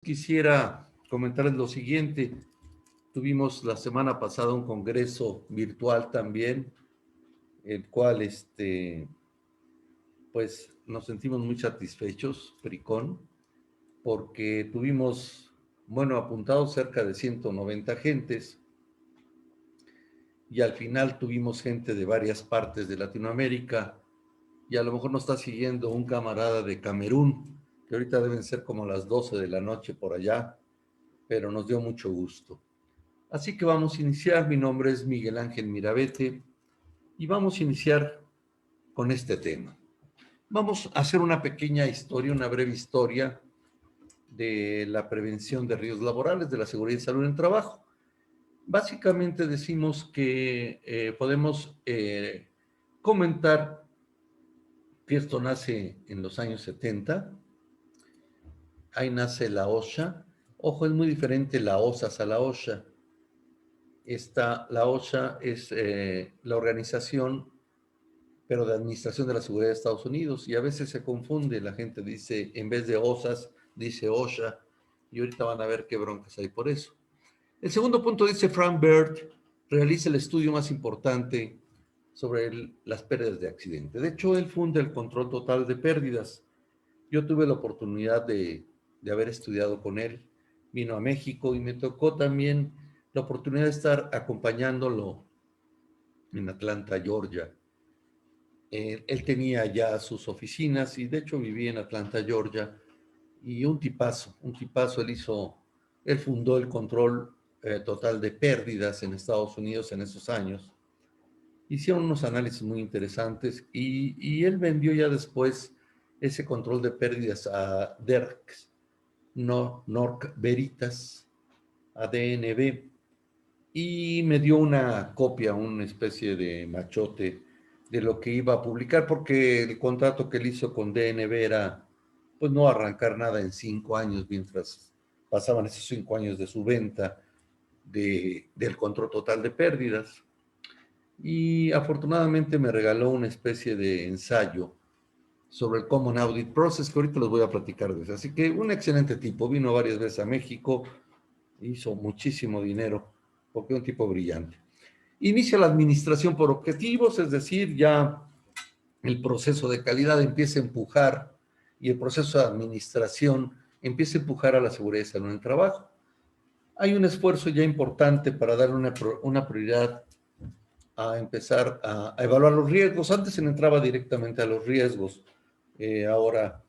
Quisiera comentarles lo siguiente. Tuvimos la semana pasada un congreso virtual también, el cual pues nos sentimos muy satisfechos, Pericón, porque tuvimos, bueno, apuntados cerca de 190 gentes y al final tuvimos gente de varias partes de Latinoamérica y a lo mejor nos está siguiendo un camarada de Camerún, que ahorita deben ser como las 12 de la noche por allá, pero nos dio mucho gusto. Así que vamos a iniciar. Mi nombre es Miguel Ángel Mirabete y vamos a iniciar con este tema. Vamos a hacer una pequeña historia, una breve historia de la prevención de riesgos laborales, de la seguridad y salud en el trabajo. Básicamente decimos que podemos comentar que esto nace en los años 70. Ahí nace la OSHA. Ojo, es muy diferente la OSAS a la OSHA. La OSHA es la organización, pero de Administración de la Seguridad de Estados Unidos, y a veces se confunde, la gente dice, en vez de OSAS, dice OSHA, y ahorita van a ver qué broncas hay por eso. El segundo punto dice Frank Bird, realiza el estudio más importante sobre las pérdidas de accidente. De hecho, él funda el control total de pérdidas. Yo tuve la oportunidad de haber estudiado con él, vino a México y me tocó también la oportunidad de estar acompañándolo en Atlanta, Georgia. Él tenía ya sus oficinas y de hecho vivía en Atlanta, Georgia, y un tipazo, él fundó el control total de pérdidas en Estados Unidos en esos años. Hicieron unos análisis muy interesantes y él vendió ya después ese control de pérdidas a DERCS, no, Norc Veritas, a DNB, y me dio una copia, una especie de machote de lo que iba a publicar, porque el contrato que él hizo con DNB era, pues, no arrancar nada en 5 años, mientras pasaban esos 5 años de su venta del control total de pérdidas. Y afortunadamente me regaló una especie de ensayo sobre el Common Audit Process, que ahorita los voy a platicar de eso. Así que un excelente tipo, vino varias veces a México, hizo muchísimo dinero, porque es un tipo brillante. Inicia la administración por objetivos, es decir, ya el proceso de calidad empieza a empujar y el proceso de administración empieza a empujar a la seguridad y salud en el trabajo. Hay un esfuerzo ya importante para darle una prioridad a empezar a evaluar los riesgos. Antes se entraba directamente a los riesgos, ahora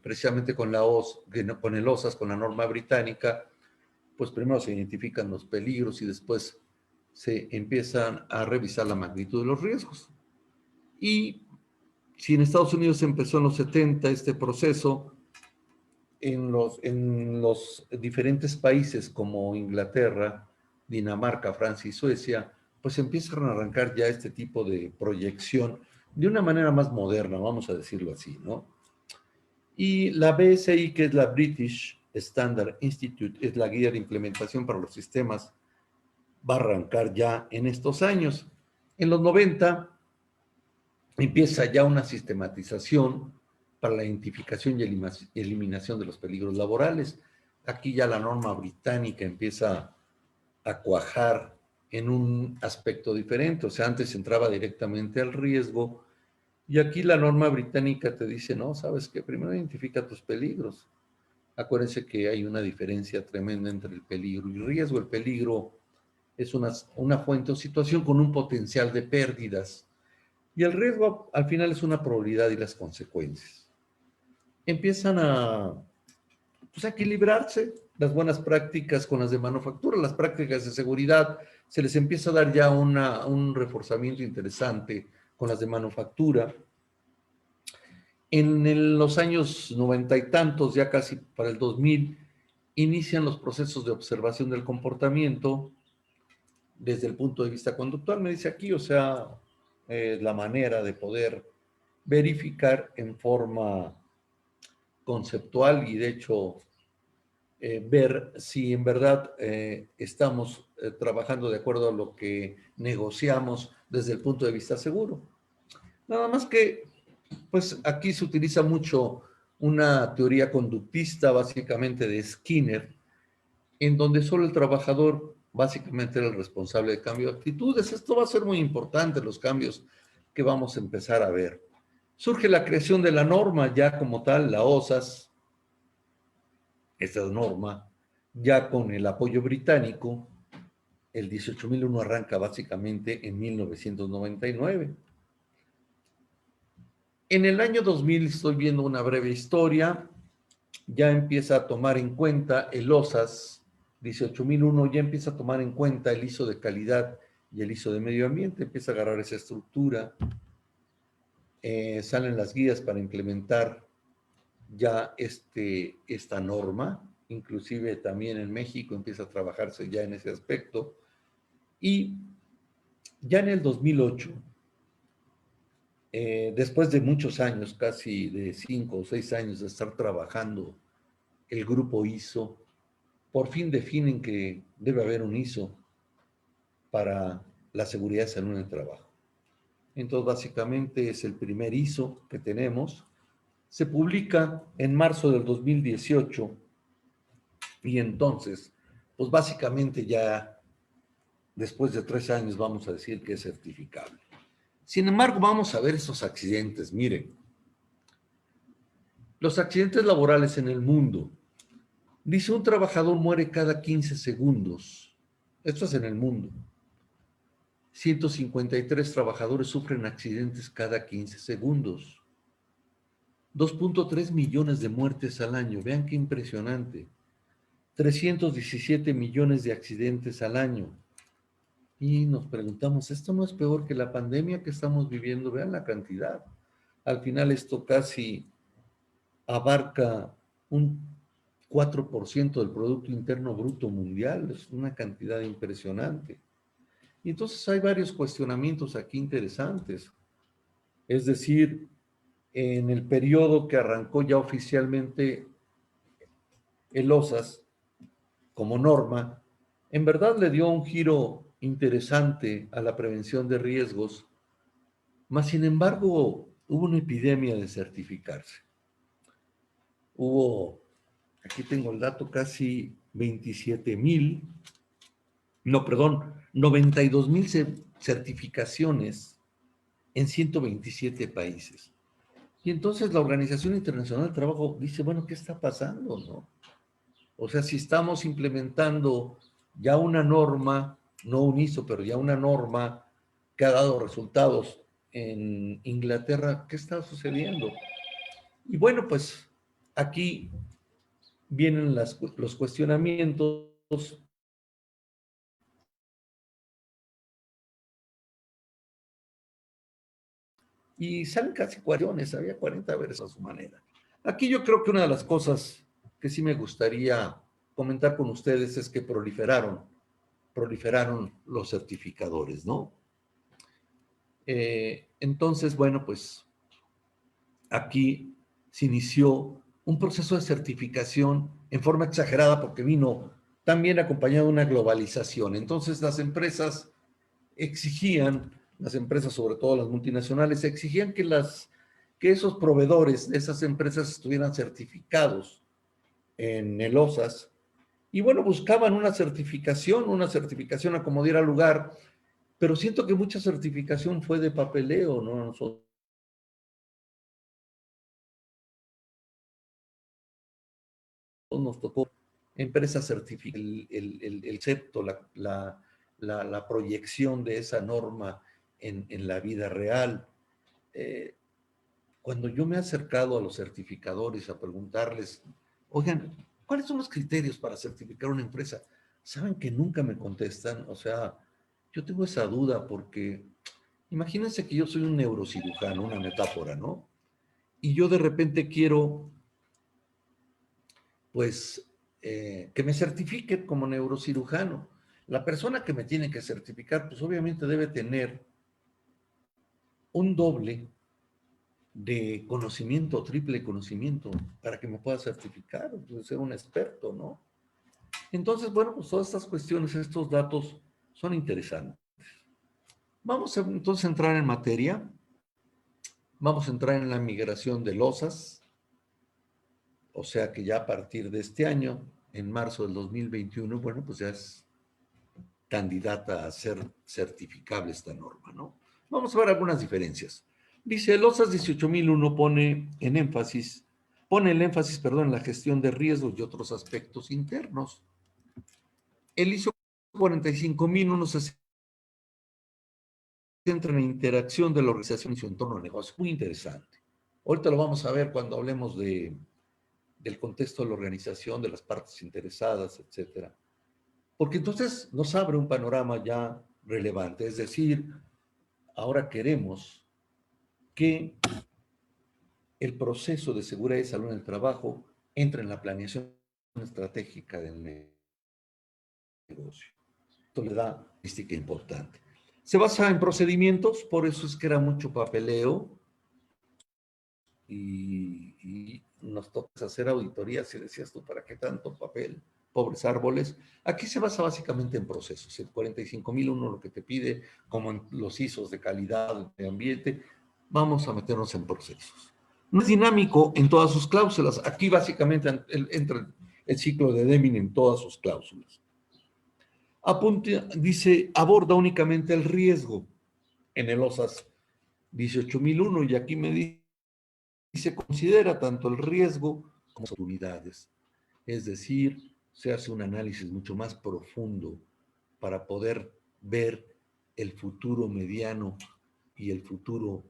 precisamente con con el OSAS, con la norma británica, pues primero se identifican los peligros y después se empiezan a revisar la magnitud de los riesgos. Y si en Estados Unidos empezó en los 70 este proceso, en los diferentes países como Inglaterra, Dinamarca, Francia y Suecia, pues empiezan a arrancar ya este tipo de proyección de una manera más moderna, vamos a decirlo así, ¿no? Y la BSI, que es la British Standard Institute, es la guía de implementación para los sistemas, va a arrancar ya en estos años. En los 90 empieza ya una sistematización para la identificación y eliminación de los peligros laborales. Aquí ya la norma británica empieza a cuajar en un aspecto diferente, o sea, antes entraba directamente al riesgo y aquí la norma británica te dice, no, ¿sabes qué? Primero identifica tus peligros. Acuérdense que hay una diferencia tremenda entre el peligro y el riesgo. El peligro es una fuente o situación con un potencial de pérdidas. Y el riesgo al final es una probabilidad y las consecuencias. Empiezan pues, a equilibrarse las buenas prácticas con las de manufactura, las prácticas de seguridad, se les empieza a dar ya un reforzamiento interesante con las de manufactura. Los años 90 y tantos, ya casi para el 2000, inician los procesos de observación del comportamiento desde el punto de vista conductual, me dice aquí, o sea, la manera de poder verificar en forma conceptual y de hecho ver si en verdad estamos trabajando de acuerdo a lo que negociamos desde el punto de vista seguro. Nada más que, pues aquí se utiliza mucho una teoría conductista básicamente de Skinner, en donde solo el trabajador básicamente era el responsable de cambio de actitudes. Esto va a ser muy importante, los cambios que vamos a empezar a ver. Surge la creación de la norma ya como tal, la OSAS, esta norma, ya con el apoyo británico. El 18001 arranca básicamente en 1999. En el año 2000, estoy viendo una breve historia, ya empieza a tomar en cuenta el OSAS 18001, ya empieza a tomar en cuenta el ISO de calidad y el ISO de medio ambiente, empieza a agarrar esa estructura, salen las guías para implementar ya esta norma, inclusive también en México empieza a trabajarse ya en ese aspecto, y ya en el 2008, después de muchos años, casi de 5 o 6 años de estar trabajando el grupo ISO, por fin definen que debe haber un ISO para la seguridad y salud en el trabajo. Entonces, básicamente es el primer ISO que tenemos. Se publica en marzo del 2018 y entonces, pues básicamente ya después de 3 años vamos a decir que es certificable. Sin embargo, vamos a ver esos accidentes. Miren, los accidentes laborales en el mundo. Dice, un trabajador muere cada 15 segundos. Esto es en el mundo. 153 trabajadores sufren accidentes cada 15 segundos. 2.3 millones de muertes al año. Vean qué impresionante. 317 millones de accidentes al año. Y nos preguntamos, ¿esto no es peor que la pandemia que estamos viviendo? Vean la cantidad. Al final esto casi abarca un 4% del Producto Interno Bruto Mundial. Es una cantidad impresionante. Y entonces hay varios cuestionamientos aquí interesantes. Es decir, en el periodo que arrancó ya oficialmente el OSAS como norma, en verdad le dio un giro interesante a la prevención de riesgos, mas sin embargo hubo una epidemia de certificarse. Hubo, aquí tengo el dato, casi 27,000, no, perdón, 92,000 certificaciones en 127 países. Y entonces la Organización Internacional del Trabajo dice, bueno, ¿qué está pasando, no? O sea, si estamos implementando ya una norma, no un ISO, pero ya una norma que ha dado resultados en Inglaterra, ¿qué está sucediendo? Y bueno, pues aquí vienen los cuestionamientos. Y salen casi 40, había 40 veces a su manera. Aquí yo creo que una de las cosas que sí me gustaría comentar con ustedes es que proliferaron los certificadores, ¿no? Entonces, bueno, pues aquí se inició un proceso de certificación en forma exagerada porque vino también acompañado de una globalización. Entonces las empresas exigían, las empresas, sobre todo las multinacionales, exigían que esos proveedores de esas empresas estuvieran certificados en el OSAS. Y bueno, buscaban una certificación a como diera lugar, pero siento que mucha certificación fue de papeleo, ¿no? Nosotros nos tocó empresas certificar el concepto, la proyección de esa norma en la vida real. Eh, Cuando yo me he acercado a los certificadores a preguntarles, oigan, ¿cuáles son los criterios para certificar una empresa? Saben que nunca me contestan. O sea, yo tengo esa duda porque imagínense que yo soy un neurocirujano, una metáfora, ¿no? Y yo de repente quiero, pues, que me certifiquen como neurocirujano. La persona que me tiene que certificar, pues obviamente debe tener un doble de conocimiento, triple conocimiento, para que me pueda certificar, pues, ser un experto, ¿no? Entonces, bueno, pues todas estas cuestiones, estos datos son interesantes. Vamos a entonces a entrar en materia, vamos a entrar en la migración de losas. O sea que ya a partir de este año, en marzo del 2021, bueno, pues ya es candidata a ser certificable esta norma, ¿no? Vamos a ver algunas diferencias. Dice, el OSAS 18001 pone el énfasis, perdón, en la gestión de riesgos y otros aspectos internos. El ISO 45001 se centra en la interacción de la organización y su entorno de negocio. Muy interesante. Ahorita lo vamos a ver cuando hablemos del contexto de la organización, de las partes interesadas, etcétera. Porque entonces nos abre un panorama ya relevante. Es decir, ahora queremos que el proceso de seguridad y salud en el trabajo entre en la planeación estratégica del negocio. Esto le da estadística importante. Se basa en procedimientos, por eso es que era mucho papeleo y nos toca hacer auditorías y decías tú, ¿para qué tanto papel? Pobres árboles. Aquí se basa básicamente en procesos. El 45001 lo que te pide, como en los ISOs de calidad, de ambiente, vamos a meternos en procesos. No es dinámico en todas sus cláusulas. Aquí básicamente entra el ciclo de Deming en todas sus cláusulas. Dice, aborda únicamente el riesgo en el OSAS 18001 y aquí me dice, considera tanto el riesgo como las oportunidades. Es decir, se hace un análisis mucho más profundo para poder ver el futuro mediano y el futuro,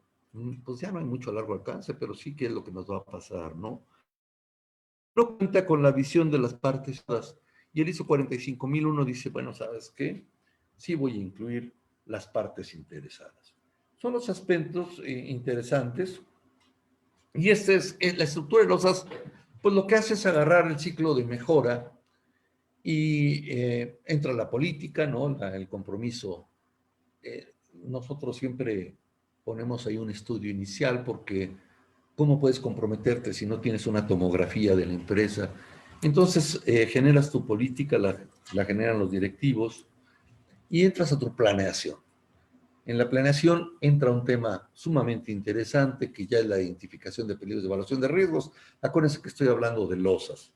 pues ya no hay mucho a largo alcance, pero sí que es lo que nos va a pasar, ¿no? No cuenta con la visión de las partes y el ISO 45001 dice, bueno, ¿sabes qué? Sí voy a incluir las partes interesadas. Son los aspectos interesantes y esta es la estructura de los OSAS, pues lo que hace es agarrar el ciclo de mejora y entra la política, ¿no? El compromiso. Nosotros siempre ponemos ahí un estudio inicial porque ¿cómo puedes comprometerte si no tienes una tomografía de la empresa? Entonces generas tu política, la generan los directivos y entras a tu planeación. En la planeación entra un tema sumamente interesante que ya es la identificación de peligros de evaluación de riesgos. Acuérdense que estoy hablando de losas.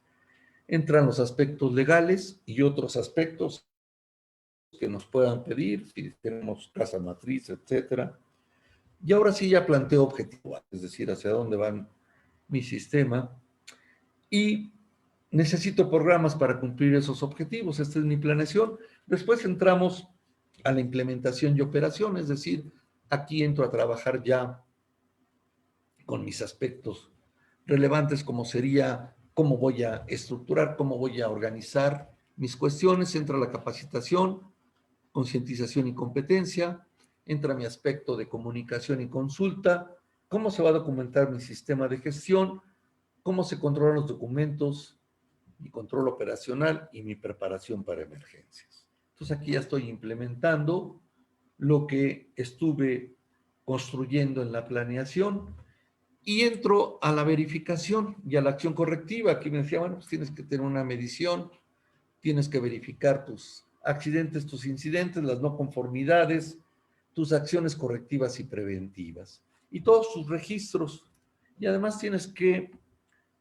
Entran los aspectos legales y otros aspectos que nos puedan pedir, si tenemos casa matriz, etcétera. Y ahora sí ya planteo objetivos, es decir, hacia dónde va mi sistema y necesito programas para cumplir esos objetivos. Esta es mi planeación. Después entramos a la implementación y operación, es decir, aquí entro a trabajar ya con mis aspectos relevantes, como sería cómo voy a estructurar, cómo voy a organizar mis cuestiones. Entra la capacitación, concientización y competencia, entra mi aspecto de comunicación y consulta, cómo se va a documentar mi sistema de gestión, cómo se controlan los documentos, mi control operacional y mi preparación para emergencias. Entonces aquí ya estoy implementando lo que estuve construyendo en la planeación y entro a la verificación y a la acción correctiva. Aquí me decía, bueno, pues tienes que tener una medición, tienes que verificar tus accidentes, tus incidentes, las no conformidades, tus acciones correctivas y preventivas y todos sus registros. Y además tienes que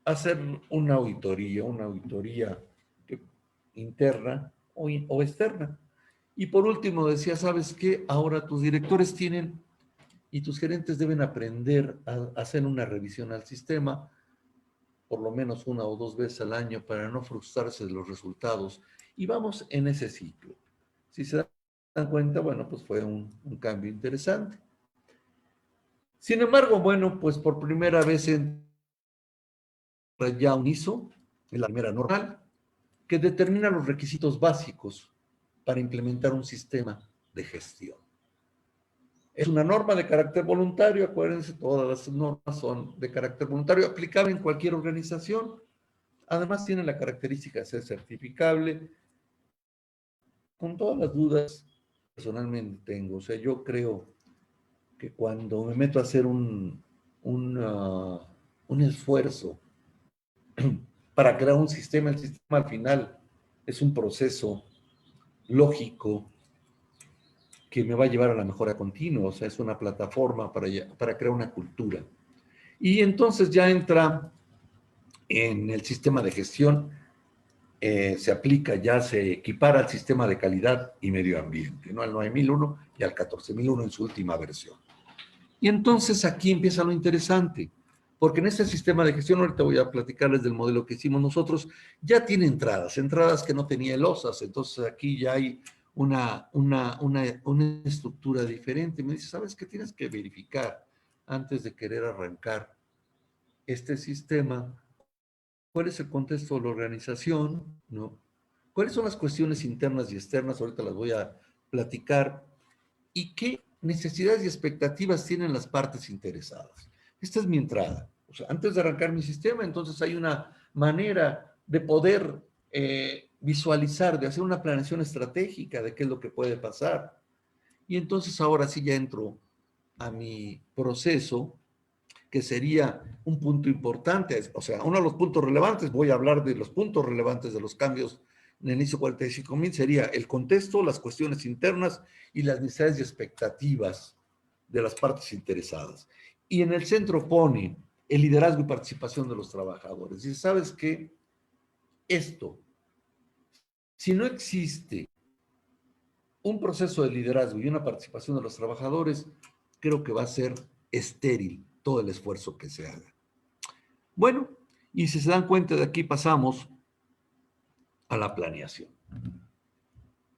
hacer una auditoría interna o externa. Y por último decía, ¿sabes qué? Ahora tus directores tienen y tus gerentes deben aprender a hacer una revisión al sistema por lo menos una o dos veces al año para no frustrarse de los resultados. Y vamos en ese ciclo. Si se dan cuenta, bueno, pues fue un cambio interesante. Sin embargo, bueno, pues por primera vez entra ya un ISO, en la primera normal, que determina los requisitos básicos para implementar un sistema de gestión. Es una norma de carácter voluntario, acuérdense, todas las normas son de carácter voluntario, aplicable en cualquier organización. Además tiene la característica de ser certificable, con todas las dudas personalmente tengo. O sea, yo creo que cuando me meto a hacer un esfuerzo para crear un sistema, el sistema al final es un proceso lógico que me va a llevar a la mejora continua, o sea, es una plataforma para crear una cultura. Y entonces ya entra en el sistema de gestión se aplica, ya se equipara al sistema de calidad y medio ambiente, ¿no? Al 9001 y al 14001 en su última versión. Y entonces aquí empieza lo interesante, porque en este sistema de gestión, ahorita voy a platicarles del modelo que hicimos nosotros, ya tiene entradas que no tenía el OSAS, entonces aquí ya hay una estructura diferente. Me dice, ¿sabes qué tienes que verificar antes de querer arrancar este sistema? ¿Cuál es el contexto de la organización? ¿No? ¿Cuáles son las cuestiones internas y externas? Ahorita las voy a platicar. ¿Y qué necesidades y expectativas tienen las partes interesadas? Esta es mi entrada. O sea, antes de arrancar mi sistema, entonces hay una manera de poder visualizar, de hacer una planeación estratégica de qué es lo que puede pasar. Y entonces ahora sí ya entro a mi proceso, que sería un punto importante, o sea, uno de los puntos relevantes, voy a hablar de los puntos relevantes de los cambios en el ISO 45000, sería el contexto, las cuestiones internas y las necesidades y expectativas de las partes interesadas. Y en el centro pone el liderazgo y participación de los trabajadores. Y sabes que esto, si no existe un proceso de liderazgo y una participación de los trabajadores, creo que va a ser estéril todo el esfuerzo que se haga. Bueno, y si se dan cuenta, de aquí pasamos a la planeación.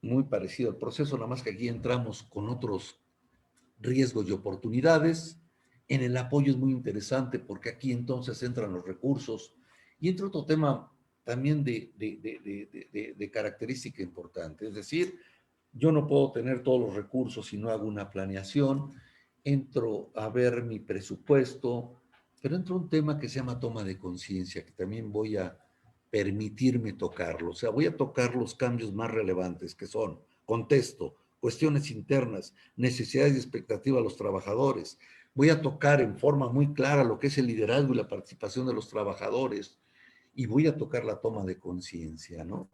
Muy parecido al proceso, nada más que aquí entramos con otros riesgos y oportunidades. En el apoyo es muy interesante porque aquí entonces entran los recursos y entra otro tema también de característica importante. Es decir, yo no puedo tener todos los recursos si no hago una planeación. Entro a ver mi presupuesto, pero entra un tema que se llama toma de conciencia, que también voy a permitirme tocarlo. O sea, voy a tocar los cambios más relevantes, que son contexto, cuestiones internas, necesidades y expectativas de los trabajadores. Voy a tocar en forma muy clara lo que es el liderazgo y la participación de los trabajadores. Y voy a tocar la toma de conciencia, ¿no?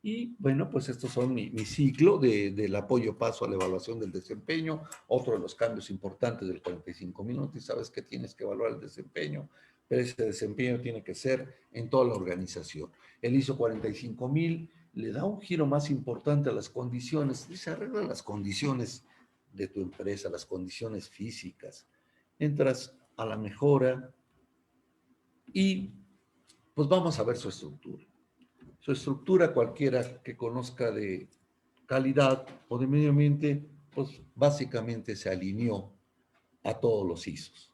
Y bueno, pues estos son mi ciclo del apoyo paso a la evaluación del desempeño, otro de los cambios importantes del 45 minutos, y sabes que tienes que evaluar el desempeño, pero ese desempeño tiene que ser en toda la organización. El ISO 45000 le da un giro más importante a las condiciones, dice, arregla las condiciones de tu empresa, las condiciones físicas, entras a la mejora y pues vamos a ver su estructura. Su estructura, cualquiera que conozca de calidad o de medio ambiente, pues básicamente se alineó a todos los ISOs.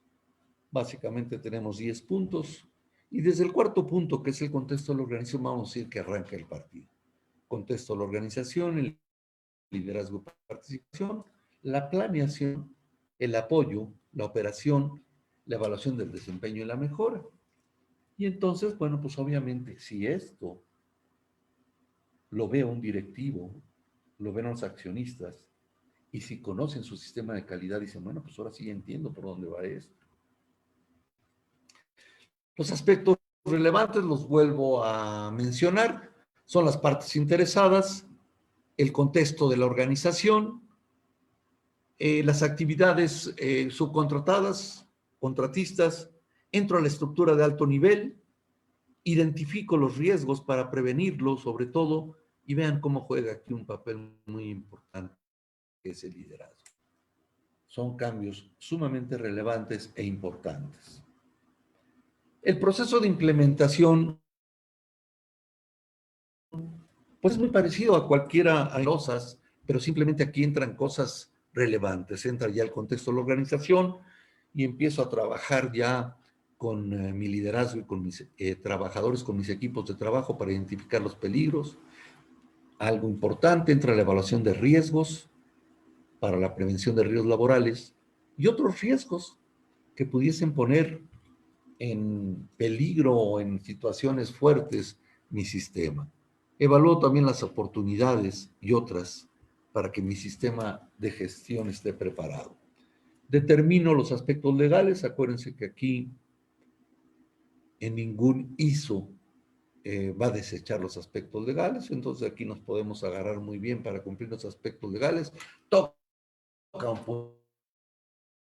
Básicamente tenemos 10 puntos y desde el cuarto punto, que es el contexto de la organización, vamos a decir que arranca el partido. Contexto de la organización, el liderazgo y participación, la planeación, el apoyo, la operación, la evaluación del desempeño y la mejora. Y entonces, bueno, pues obviamente, si esto lo ve un directivo, lo ven los accionistas, y si conocen su sistema de calidad, dicen, bueno, pues ahora sí entiendo por dónde va esto. Los aspectos relevantes los vuelvo a mencionar, son las partes interesadas, el contexto de la organización, las actividades subcontratadas, contratistas, entro a la estructura de alto nivel, identifico los riesgos para prevenirlos, sobre todo, y vean cómo juega aquí un papel muy importante, que es el liderazgo. Son cambios sumamente relevantes e importantes. El proceso de implementación, pues es muy parecido a cualquiera de cosas, pero simplemente aquí entran cosas relevantes. Entra ya el contexto de la organización y empiezo a trabajar ya con mi liderazgo y con mis trabajadores, con mis equipos de trabajo para identificar los peligros. Algo importante, entra la evaluación de riesgos para la prevención de riesgos laborales y otros riesgos que pudiesen poner en peligro o en situaciones fuertes mi sistema. Evalúo también las oportunidades y otras para que mi sistema de gestión esté preparado. Determino los aspectos legales. Acuérdense que aquí en ningún ISO va a desechar los aspectos legales, entonces aquí nos podemos agarrar muy bien para cumplir los aspectos legales. Toca un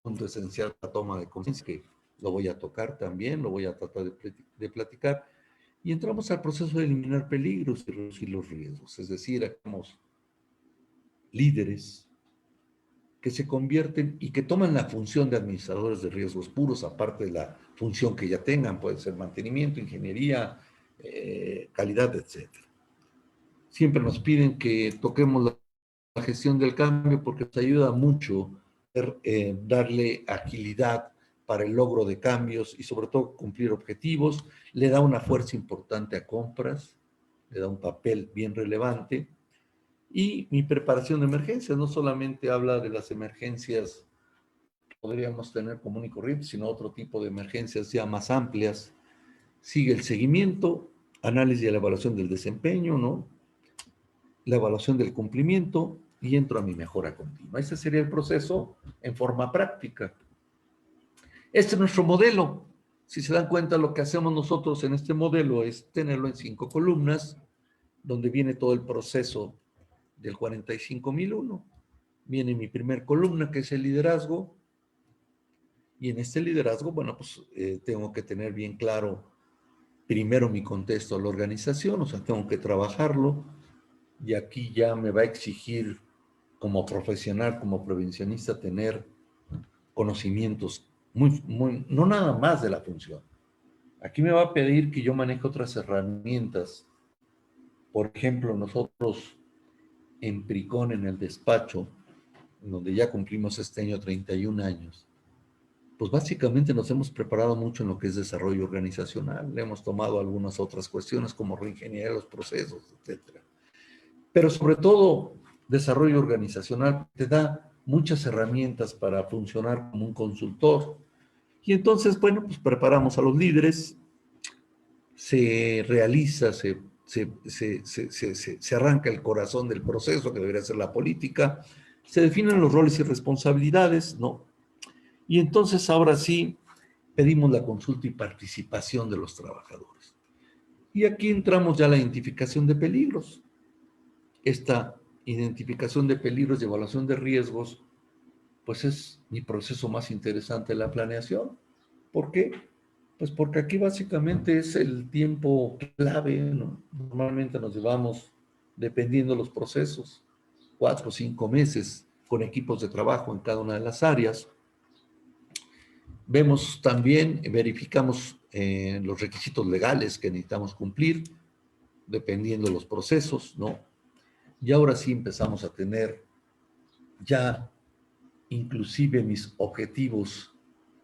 punto esencial, la toma de conciencia, que lo voy a tocar también, lo voy a tratar de platicar, y entramos al proceso de eliminar peligros y reducir los riesgos, es decir, hacemos líderes que se convierten y que toman la función de administradores de riesgos puros, aparte de la función que ya tengan, puede ser mantenimiento, ingeniería, calidad, etcétera. Siempre nos piden que toquemos la gestión del cambio porque nos ayuda mucho darle agilidad para el logro de cambios y sobre todo cumplir objetivos, le da una fuerza importante a compras, le da un papel bien relevante. Y mi preparación de emergencias no solamente habla de las emergencias que podríamos tener común y corriente, sino otro tipo de emergencias ya más amplias. Sigue el seguimiento, análisis y la evaluación del desempeño, ¿no? La evaluación del cumplimiento y entro a mi mejora continua. Ese sería el proceso en forma práctica. Este es nuestro modelo. Si se dan cuenta, lo que hacemos nosotros en este modelo es tenerlo en 5 columnas, donde viene todo el proceso del 45001. Viene mi primer columna, que es el liderazgo, y en este liderazgo, bueno, pues tengo que tener bien claro primero mi contexto a la organización, o sea, tengo que trabajarlo, y aquí ya me va a exigir como profesional, como prevencionista, tener conocimientos no nada más de la función. Aquí me va a pedir que yo maneje otras herramientas. Por ejemplo, nosotros en Pricon, en el despacho, donde ya cumplimos este año 31 años, pues básicamente nos hemos preparado mucho en lo que es desarrollo organizacional. Le hemos tomado algunas otras cuestiones como reingeniería de los procesos, etcétera. Pero sobre todo, desarrollo organizacional te da muchas herramientas para funcionar como un consultor. Y entonces, bueno, pues preparamos a los líderes, se realiza, se arranca el corazón del proceso, que debería ser la política, se definen los roles y responsabilidades, ¿no? Y entonces ahora sí pedimos la consulta y participación de los trabajadores. Y aquí entramos ya a la identificación de peligros. Esta identificación de peligros y evaluación de riesgos, pues es mi proceso más interesante de la planeación. ¿Por qué? Pues porque aquí básicamente es el tiempo clave, ¿no? Normalmente nos llevamos, dependiendo de los procesos, 4 o 5 meses con equipos de trabajo en cada una de las áreas. Vemos también, verificamos los requisitos legales que necesitamos cumplir, dependiendo de los procesos, ¿no? Y ahora sí empezamos a tener ya inclusive mis objetivos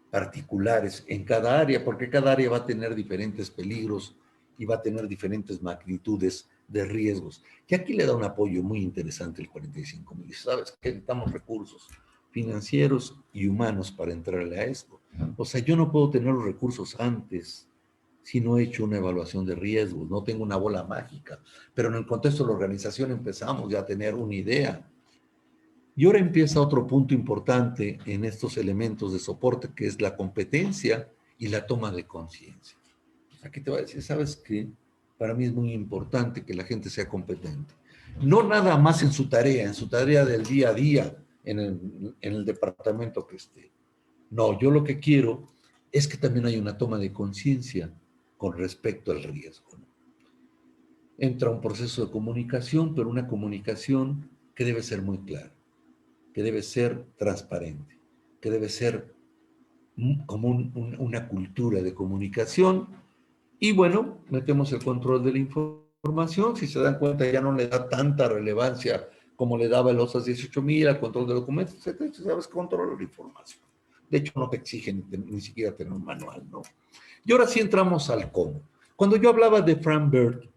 particulares en cada área, porque cada área va a tener diferentes peligros y va a tener diferentes magnitudes de riesgos. Y aquí le da un apoyo muy interesante el 45,000. Sabes que necesitamos recursos financieros y humanos para entrarle a esto. O sea, yo no puedo tener los recursos antes si no he hecho una evaluación de riesgos, no tengo una bola mágica, pero en el contexto de la organización empezamos ya a tener una idea. Y ahora empieza otro punto importante en estos elementos de soporte, que es la competencia y la toma de conciencia. Aquí te voy a decir, ¿sabes qué? Para mí es muy importante que la gente sea competente. No nada más en su tarea del día a día, en el departamento que esté. No, yo lo que quiero es que también haya una toma de conciencia con respecto al riesgo, ¿no? Entra un proceso de comunicación, pero una comunicación que debe ser muy clara, que debe ser transparente, que debe ser como una cultura de comunicación. Y bueno, metemos el control de la información. Si se dan cuenta, ya no le da tanta relevancia como le daba el OSAS 18,000 al control de documentos, etcétera. Sabes, controlar la información. De hecho, no te exigen ni siquiera tener un manual, ¿no? Y ahora sí entramos al cómo. Cuando yo hablaba de Frank Bird,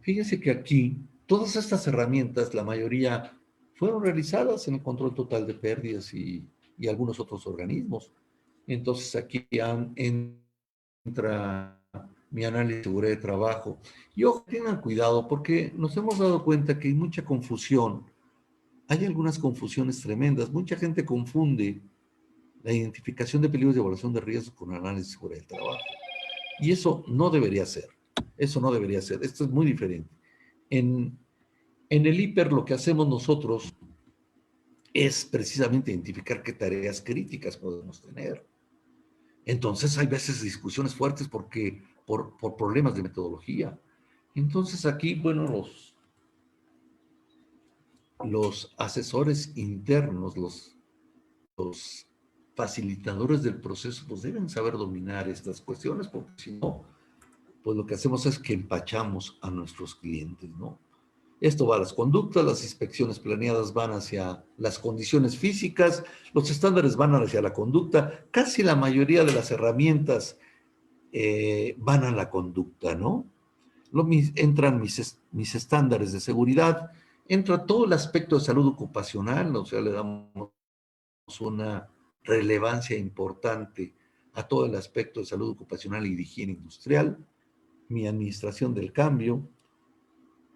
fíjense que aquí todas estas herramientas, la mayoría, fueron realizadas en el control total de pérdidas y algunos otros organismos. Entonces aquí entra mi análisis de seguridad de trabajo. Y ojo, tengan cuidado porque nos hemos dado cuenta que hay mucha confusión. Hay algunas confusiones tremendas. Mucha gente confunde la identificación de peligros y evaluación de riesgos con análisis de seguridad del trabajo. Y eso no debería ser. Eso no debería ser. Esto es muy diferente. En el hiper lo que hacemos nosotros es precisamente identificar qué tareas críticas podemos tener. Entonces hay veces discusiones fuertes porque, por problemas de metodología. Entonces aquí, bueno, los asesores internos, los facilitadores del proceso, pues deben saber dominar estas cuestiones, porque si no, pues lo que hacemos es que empachamos a nuestros clientes, ¿no? Esto va a las conductas, las inspecciones planeadas van hacia las condiciones físicas, los estándares van hacia la conducta, casi la mayoría de las herramientas van a la conducta, ¿no? Entran mis estándares de seguridad, entra todo el aspecto de salud ocupacional, o sea, le damos una relevancia importante a todo el aspecto de salud ocupacional y de higiene industrial, mi administración del cambio,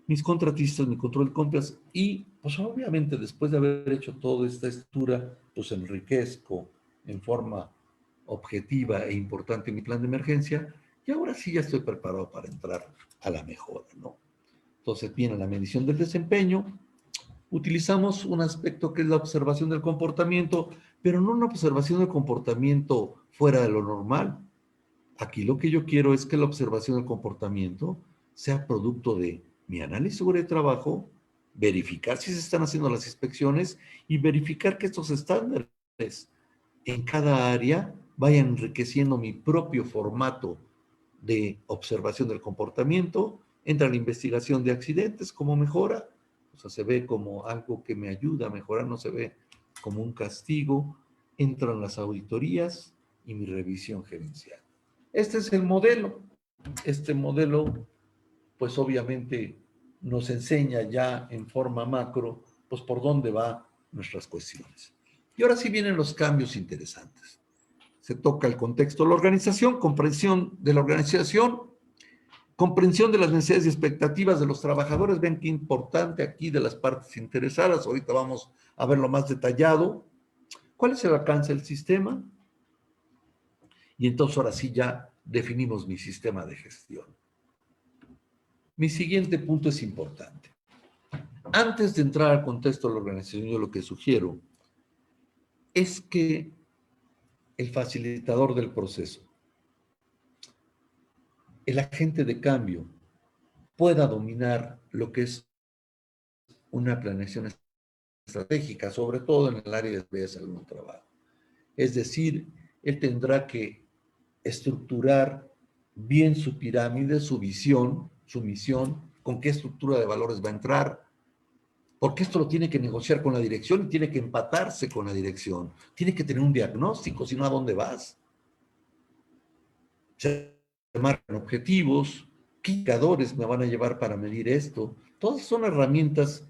mis contratistas, mi control de compras y, pues obviamente, después de haber hecho toda esta estructura, pues enriquezco en forma objetiva e importante mi plan de emergencia y ahora sí ya estoy preparado para entrar a la mejora, ¿no? Entonces viene la medición del desempeño, utilizamos un aspecto que es la observación del comportamiento, pero no una observación del comportamiento fuera de lo normal. Aquí lo que yo quiero es que la observación del comportamiento sea producto de mi análisis sobre el trabajo, verificar si se están haciendo las inspecciones y verificar que estos estándares en cada área vayan enriqueciendo mi propio formato de observación del comportamiento. Entra la investigación de accidentes, cómo mejora, o sea, se ve como algo que me ayuda a mejorar, no se ve como un castigo. Entran las auditorías y mi revisión gerencial. Este es el modelo. Este modelo, pues obviamente nos enseña ya en forma macro, pues por dónde van nuestras cuestiones. Y ahora sí vienen los cambios interesantes. Se toca el contexto de la organización, comprensión de la organización, comprensión de las necesidades y expectativas de los trabajadores. Ven qué importante aquí de las partes interesadas. Ahorita vamos a verlo más detallado. ¿Cuál es el alcance del sistema? Y entonces ahora sí ya definimos mi sistema de gestión. Mi siguiente punto es importante. Antes de entrar al contexto de la organización, yo lo que sugiero es que el facilitador del proceso, el agente de cambio, pueda dominar lo que es una planeación estratégica, sobre todo en el área de salud del trabajo. Es decir, él tendrá que estructurar bien su pirámide, su visión, su misión, con qué estructura de valores va a entrar, porque esto lo tiene que negociar con la dirección y tiene que empatarse con la dirección. Tiene que tener un diagnóstico, si no, ¿a dónde vas? Se marcan objetivos, qué indicadores me van a llevar para medir esto. Todas son herramientas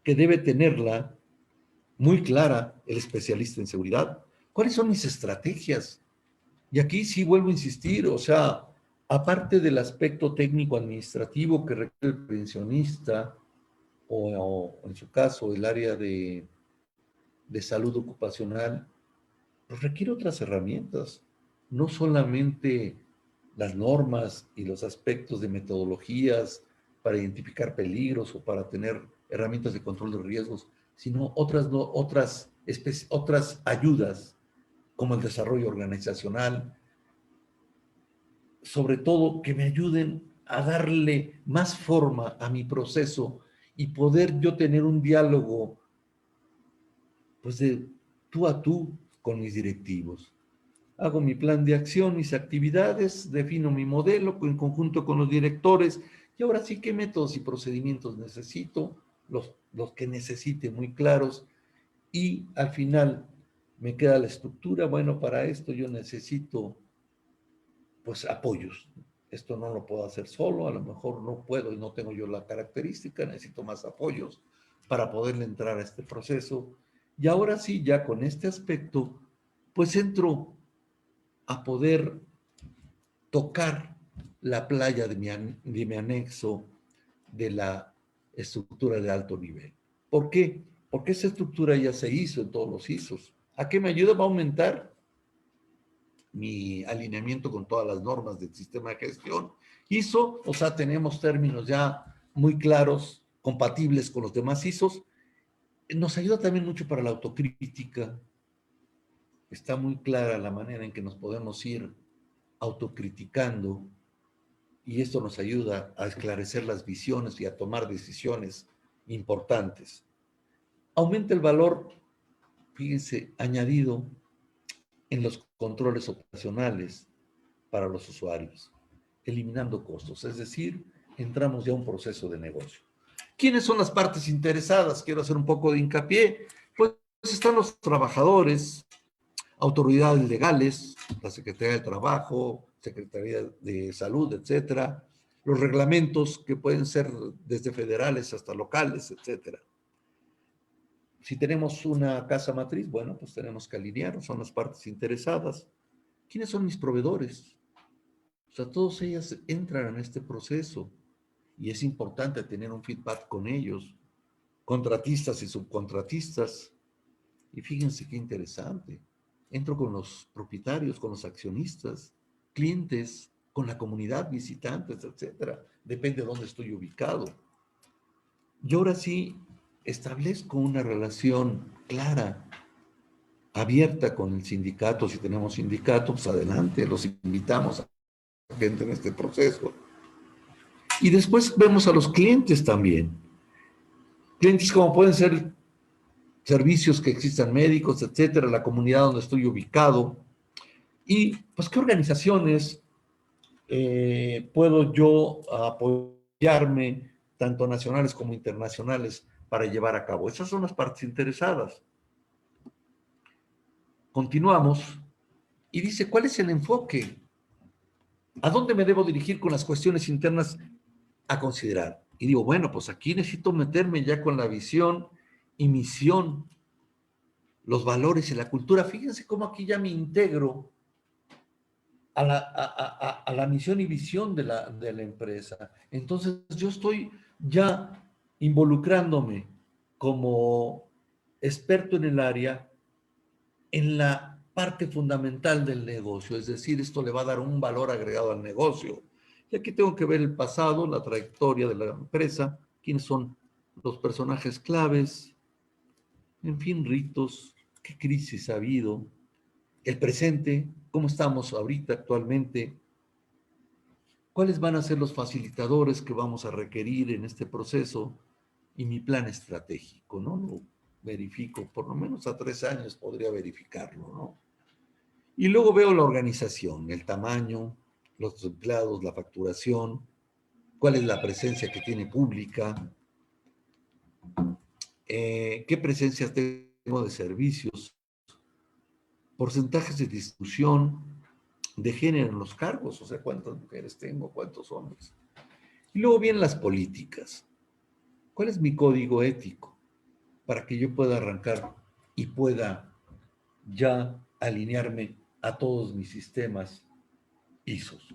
que debe tenerla muy clara el especialista en seguridad. ¿Cuáles son mis estrategias? Y aquí sí vuelvo a insistir, o sea, aparte del aspecto técnico administrativo que requiere el pensionista, o en su caso el área de salud ocupacional, pues requiere otras herramientas, no solamente las normas y los aspectos de metodologías para identificar peligros o para tener herramientas de control de riesgos, sino otras ayudas como el desarrollo organizacional, sobre todo que me ayuden a darle más forma a mi proceso y poder yo tener un diálogo pues de tú a tú con mis directivos. Hago mi plan de acción, mis actividades, defino mi modelo en conjunto con los directores y ahora sí qué métodos y procedimientos necesito, los que necesite muy claros y al final me queda la estructura. Bueno, para esto yo necesito pues apoyos. Esto no lo puedo hacer solo, a lo mejor no puedo y no tengo yo la característica, necesito más apoyos para poderle entrar a este proceso. Y ahora sí, ya con este aspecto, pues entro a poder tocar la playa de mi anexo de la estructura de alto nivel. ¿Por qué? Porque esa estructura ya se hizo en todos los ISOs. ¿A qué me ayuda? Va a aumentar mi alineamiento con todas las normas del sistema de gestión. ISO, o sea, tenemos términos ya muy claros, compatibles con los demás ISOs. Nos ayuda también mucho para la autocrítica, está muy clara la manera en que nos podemos ir autocriticando y esto nos ayuda a esclarecer las visiones y a tomar decisiones importantes. Aumenta el valor, fíjense, añadido en los controles operacionales para los usuarios, eliminando costos, es decir, entramos ya a un proceso de negocio. ¿Quiénes son las partes interesadas? Quiero hacer un poco de hincapié. Pues están los trabajadores, autoridades legales, la Secretaría de Trabajo, Secretaría de Salud, etcétera, los reglamentos que pueden ser desde federales hasta locales, etcétera. Si tenemos una casa matriz, bueno, pues tenemos que alinear, son las partes interesadas. ¿Quiénes son mis proveedores? O sea, todas ellas entran en este proceso y es importante tener un feedback con ellos, contratistas y subcontratistas. Y fíjense qué interesante. Entro con los propietarios, con los accionistas, clientes, con la comunidad, visitantes, etcétera. Depende de dónde estoy ubicado. Y ahora sí establezco una relación clara, abierta con el sindicato. Si tenemos sindicato, pues adelante, los invitamos a que entren en este proceso. Y después vemos a los clientes también. Clientes como pueden ser servicios que existan médicos, etcétera, la comunidad donde estoy ubicado. Y pues qué organizaciones puedo yo apoyarme, tanto nacionales como internacionales, para llevar a cabo. Esas son las partes interesadas. Continuamos y dice, ¿cuál es el enfoque? ¿A dónde me debo dirigir con las cuestiones internas a considerar? Y digo, bueno, pues aquí necesito meterme ya con la visión y misión, los valores y la cultura. Fíjense cómo aquí ya me integro a la misión y visión de la empresa. Entonces yo estoy ya involucrándome como experto en el área en la parte fundamental del negocio, es decir, esto le va a dar un valor agregado al negocio. Y aquí tengo que ver el pasado, la trayectoria de la empresa, quiénes son los personajes claves, en fin, ritos, qué crisis ha habido, el presente, cómo estamos ahorita actualmente, cuáles van a ser los facilitadores que vamos a requerir en este proceso y mi plan estratégico, ¿no? Lo verifico, por lo menos a 3 años podría verificarlo, ¿no? Y luego veo la organización, el tamaño, los empleados, la facturación, cuál es la presencia que tiene pública, qué presencia tengo de servicios, porcentajes de distribución, de género en los cargos, o sea, cuántas mujeres tengo, cuántos hombres. Y luego vienen las políticas. ¿Cuál es mi código ético para que yo pueda arrancar y pueda ya alinearme a todos mis sistemas ISOs?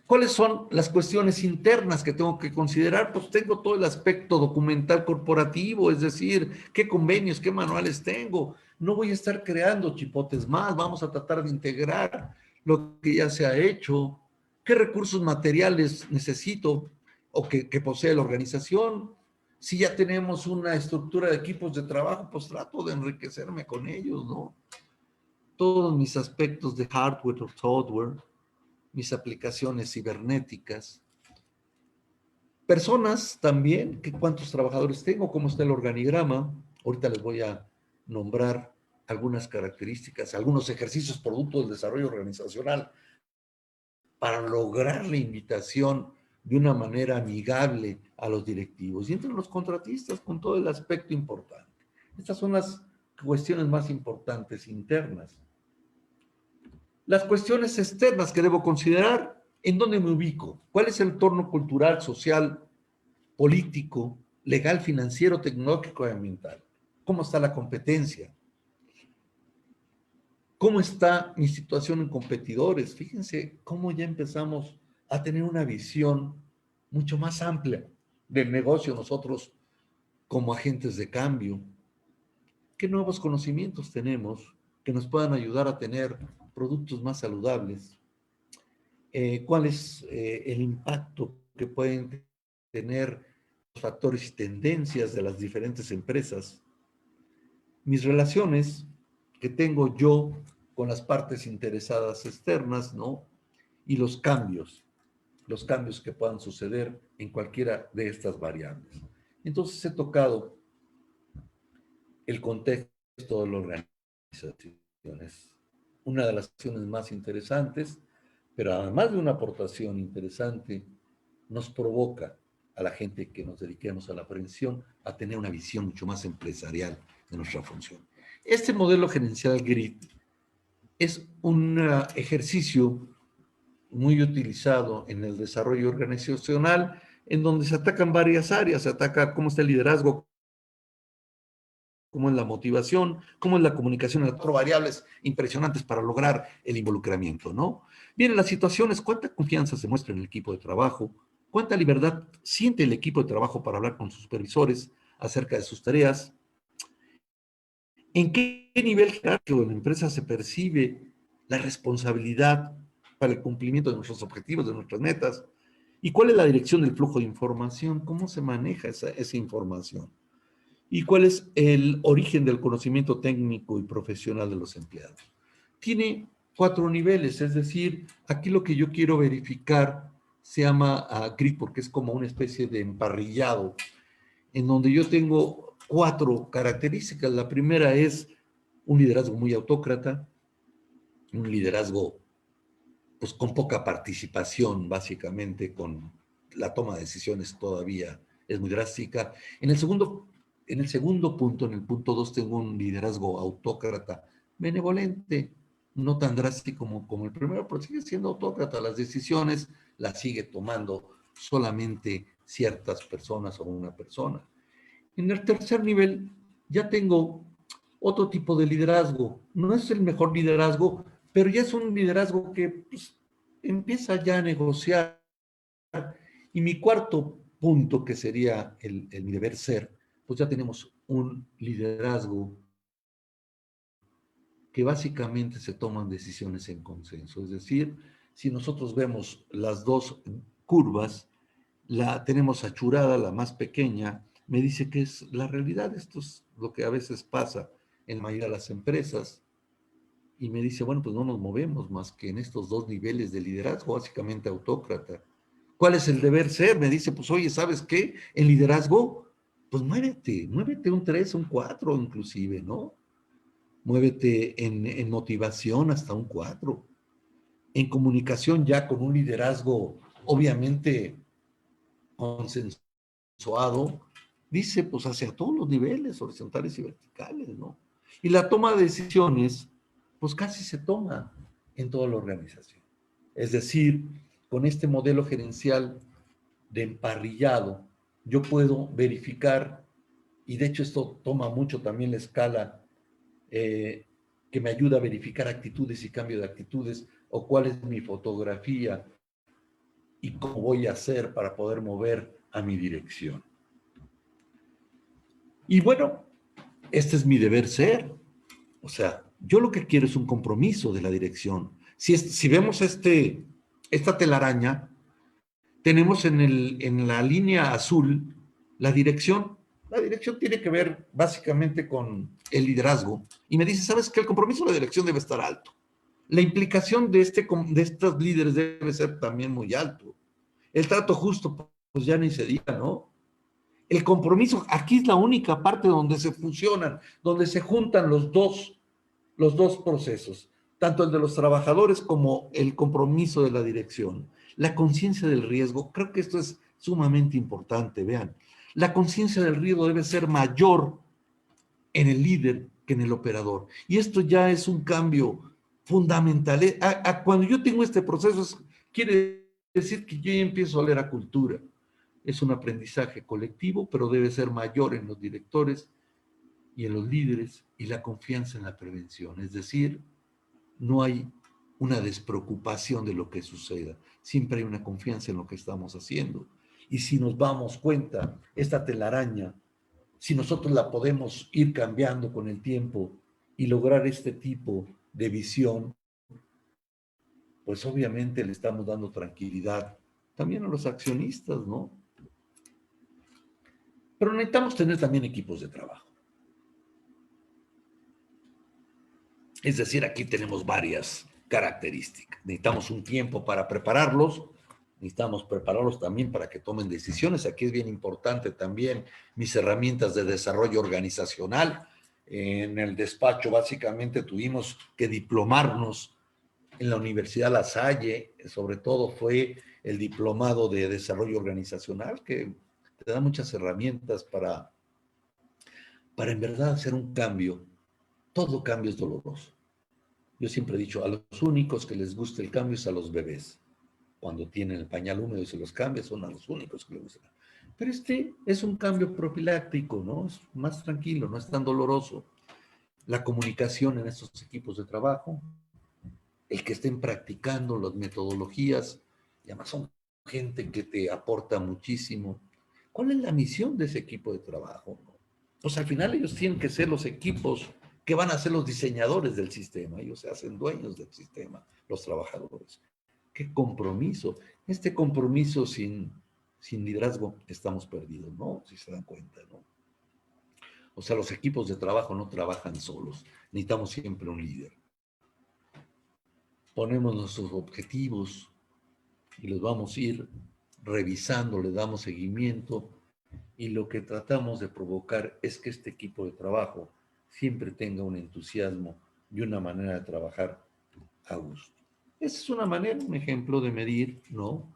¿Cuáles son las cuestiones internas que tengo que considerar? Pues tengo todo el aspecto documental corporativo, es decir, qué convenios, qué manuales tengo. No voy a estar creando chipotes más, vamos a tratar de integrar lo que ya se ha hecho. ¿Qué recursos materiales necesito o que posee la organización? Si ya tenemos una estructura de equipos de trabajo, pues trato de enriquecerme con ellos, ¿no? Todos mis aspectos de hardware o software, mis aplicaciones cibernéticas. Personas también, que cuántos trabajadores tengo, cómo está el organigrama. Ahorita les voy a nombrar algunas características, algunos ejercicios producto del desarrollo organizacional para lograr la invitación de una manera amigable a los directivos. Y entre los contratistas con todo el aspecto importante. Estas son las cuestiones más importantes internas. Las cuestiones externas que debo considerar, ¿en dónde me ubico? ¿Cuál es el entorno cultural, social, político, legal, financiero, tecnológico y ambiental? ¿Cómo está la competencia? ¿Cómo está mi situación en competidores? Fíjense cómo ya empezamos a tener una visión mucho más amplia del negocio nosotros como agentes de cambio. ¿Qué nuevos conocimientos tenemos que nos puedan ayudar a tener productos más saludables? ¿Cuál es el impacto que pueden tener los factores y tendencias de las diferentes empresas? Mis relaciones, que tengo yo con las partes interesadas externas, ¿no? Y los cambios que puedan suceder en cualquiera de estas variables. Entonces he tocado el contexto de la organización. Es una de las acciones más interesantes, pero además de una aportación interesante, nos provoca a la gente que nos dediquemos a la prevención a tener una visión mucho más empresarial de nuestra función. Este modelo gerencial GRID es un ejercicio muy utilizado en el desarrollo organizacional, en donde se atacan varias áreas, se ataca cómo está el liderazgo, cómo es la motivación, cómo es la comunicación, cuatro variables impresionantes para lograr el involucramiento, ¿no? Bien, las situaciones, cuánta confianza se muestra en el equipo de trabajo, cuánta libertad siente el equipo de trabajo para hablar con sus supervisores acerca de sus tareas, en qué nivel jerárquico de la empresa se percibe la responsabilidad para el cumplimiento de nuestros objetivos, de nuestras metas, y cuál es la dirección del flujo de información, cómo se maneja esa información. ¿Y cuál es el origen del conocimiento técnico y profesional de los empleados? Tiene 4 niveles, es decir, aquí lo que yo quiero verificar se llama GRID porque es como una especie de emparrillado, en donde yo tengo 4 características. La primera es un liderazgo muy autócrata, un liderazgo pues con poca participación, básicamente, con la toma de decisiones todavía es muy drástica. En el segundo punto, en el punto 2, tengo un liderazgo autócrata, benevolente, no tan drástico como el primero, pero sigue siendo autócrata. Las decisiones las sigue tomando solamente ciertas personas o una persona. En el tercer nivel ya tengo otro tipo de liderazgo. No es el mejor liderazgo, pero ya es un liderazgo que pues, empieza ya a negociar. Y mi cuarto punto, que sería mi deber ser, pues ya tenemos un liderazgo que básicamente se toman decisiones en consenso. Es decir, si nosotros vemos las dos curvas, la tenemos achurada, la más pequeña, me dice que es la realidad. Esto es lo que a veces pasa en la mayoría de las empresas. Y me dice, bueno, pues no nos movemos más que en estos dos niveles de liderazgo, básicamente autócrata. ¿Cuál es el deber ser? Me dice, pues oye, ¿sabes qué? En liderazgo, pues muévete un 3, un 4 inclusive, ¿no? Muévete en motivación hasta un 4. En comunicación ya con un liderazgo obviamente consensuado, dice, pues hacia todos los niveles, horizontales y verticales, ¿no? Y la toma de decisiones, pues casi se toma en toda la organización. Es decir, con este modelo gerencial de emparrillado, yo puedo verificar, y de hecho esto toma mucho también la escala que me ayuda a verificar actitudes y cambio de actitudes, o cuál es mi fotografía y cómo voy a hacer para poder mover a mi dirección. Y bueno, este es mi deber ser. O sea, yo lo que quiero es un compromiso de la dirección. Si vemos esta telaraña, tenemos en la línea azul la dirección. La dirección tiene que ver básicamente con el liderazgo. Y me dice, ¿sabes qué? El compromiso de la dirección debe estar alto. La implicación de estos líderes debe ser también muy alto. El trato justo, pues ya ni se diga, ¿no? El compromiso, aquí es la única parte donde se fusionan, donde se juntan los dos procesos, tanto el de los trabajadores como el compromiso de la dirección. La conciencia del riesgo, creo que esto es sumamente importante, vean. La conciencia del riesgo debe ser mayor en el líder que en el operador. Y esto ya es un cambio fundamental. Cuando yo tengo este proceso, quiere decir que yo ya empiezo a leer a cultura. Es un aprendizaje colectivo, pero debe ser mayor en los directores y en los líderes y la confianza en la prevención. Es decir, no hay una despreocupación de lo que suceda. Siempre hay una confianza en lo que estamos haciendo. Y si nos damos cuenta, esta telaraña, si nosotros la podemos ir cambiando con el tiempo y lograr este tipo de visión, pues obviamente le estamos dando tranquilidad también a los accionistas, ¿no? Pero necesitamos tener también equipos de trabajo. Es decir, aquí tenemos varias características. Necesitamos un tiempo para prepararlos, necesitamos prepararlos también para que tomen decisiones. Aquí es bien importante también mis herramientas de desarrollo organizacional. En el despacho básicamente tuvimos que diplomarnos en la Universidad La Salle, sobre todo fue el diplomado de desarrollo organizacional, que te da muchas herramientas para en verdad hacer un cambio. Todo cambio es doloroso. Yo siempre he dicho, a los únicos que les gusta el cambio es a los bebés. Cuando tienen el pañal húmedo y se los cambia, son a los únicos que les gusta. Pero este es un cambio profiláctico, ¿no? Es más tranquilo, no es tan doloroso. La comunicación en estos equipos de trabajo, el que estén practicando las metodologías, y además son gente que te aporta muchísimo. ¿Cuál es la misión de ese equipo de trabajo? Pues al final ellos tienen que ser los equipos que van a ser los diseñadores del sistema, ellos se hacen dueños del sistema, los trabajadores. ¿Qué compromiso? Este compromiso sin liderazgo estamos perdidos, ¿no? Si se dan cuenta, ¿no? O sea, los equipos de trabajo no trabajan solos, necesitamos siempre un líder. Ponemos nuestros objetivos y los vamos a ir revisando, le damos seguimiento y lo que tratamos de provocar es que este equipo de trabajo siempre tenga un entusiasmo y una manera de trabajar a gusto. Esa es una manera, un ejemplo de medir, ¿no?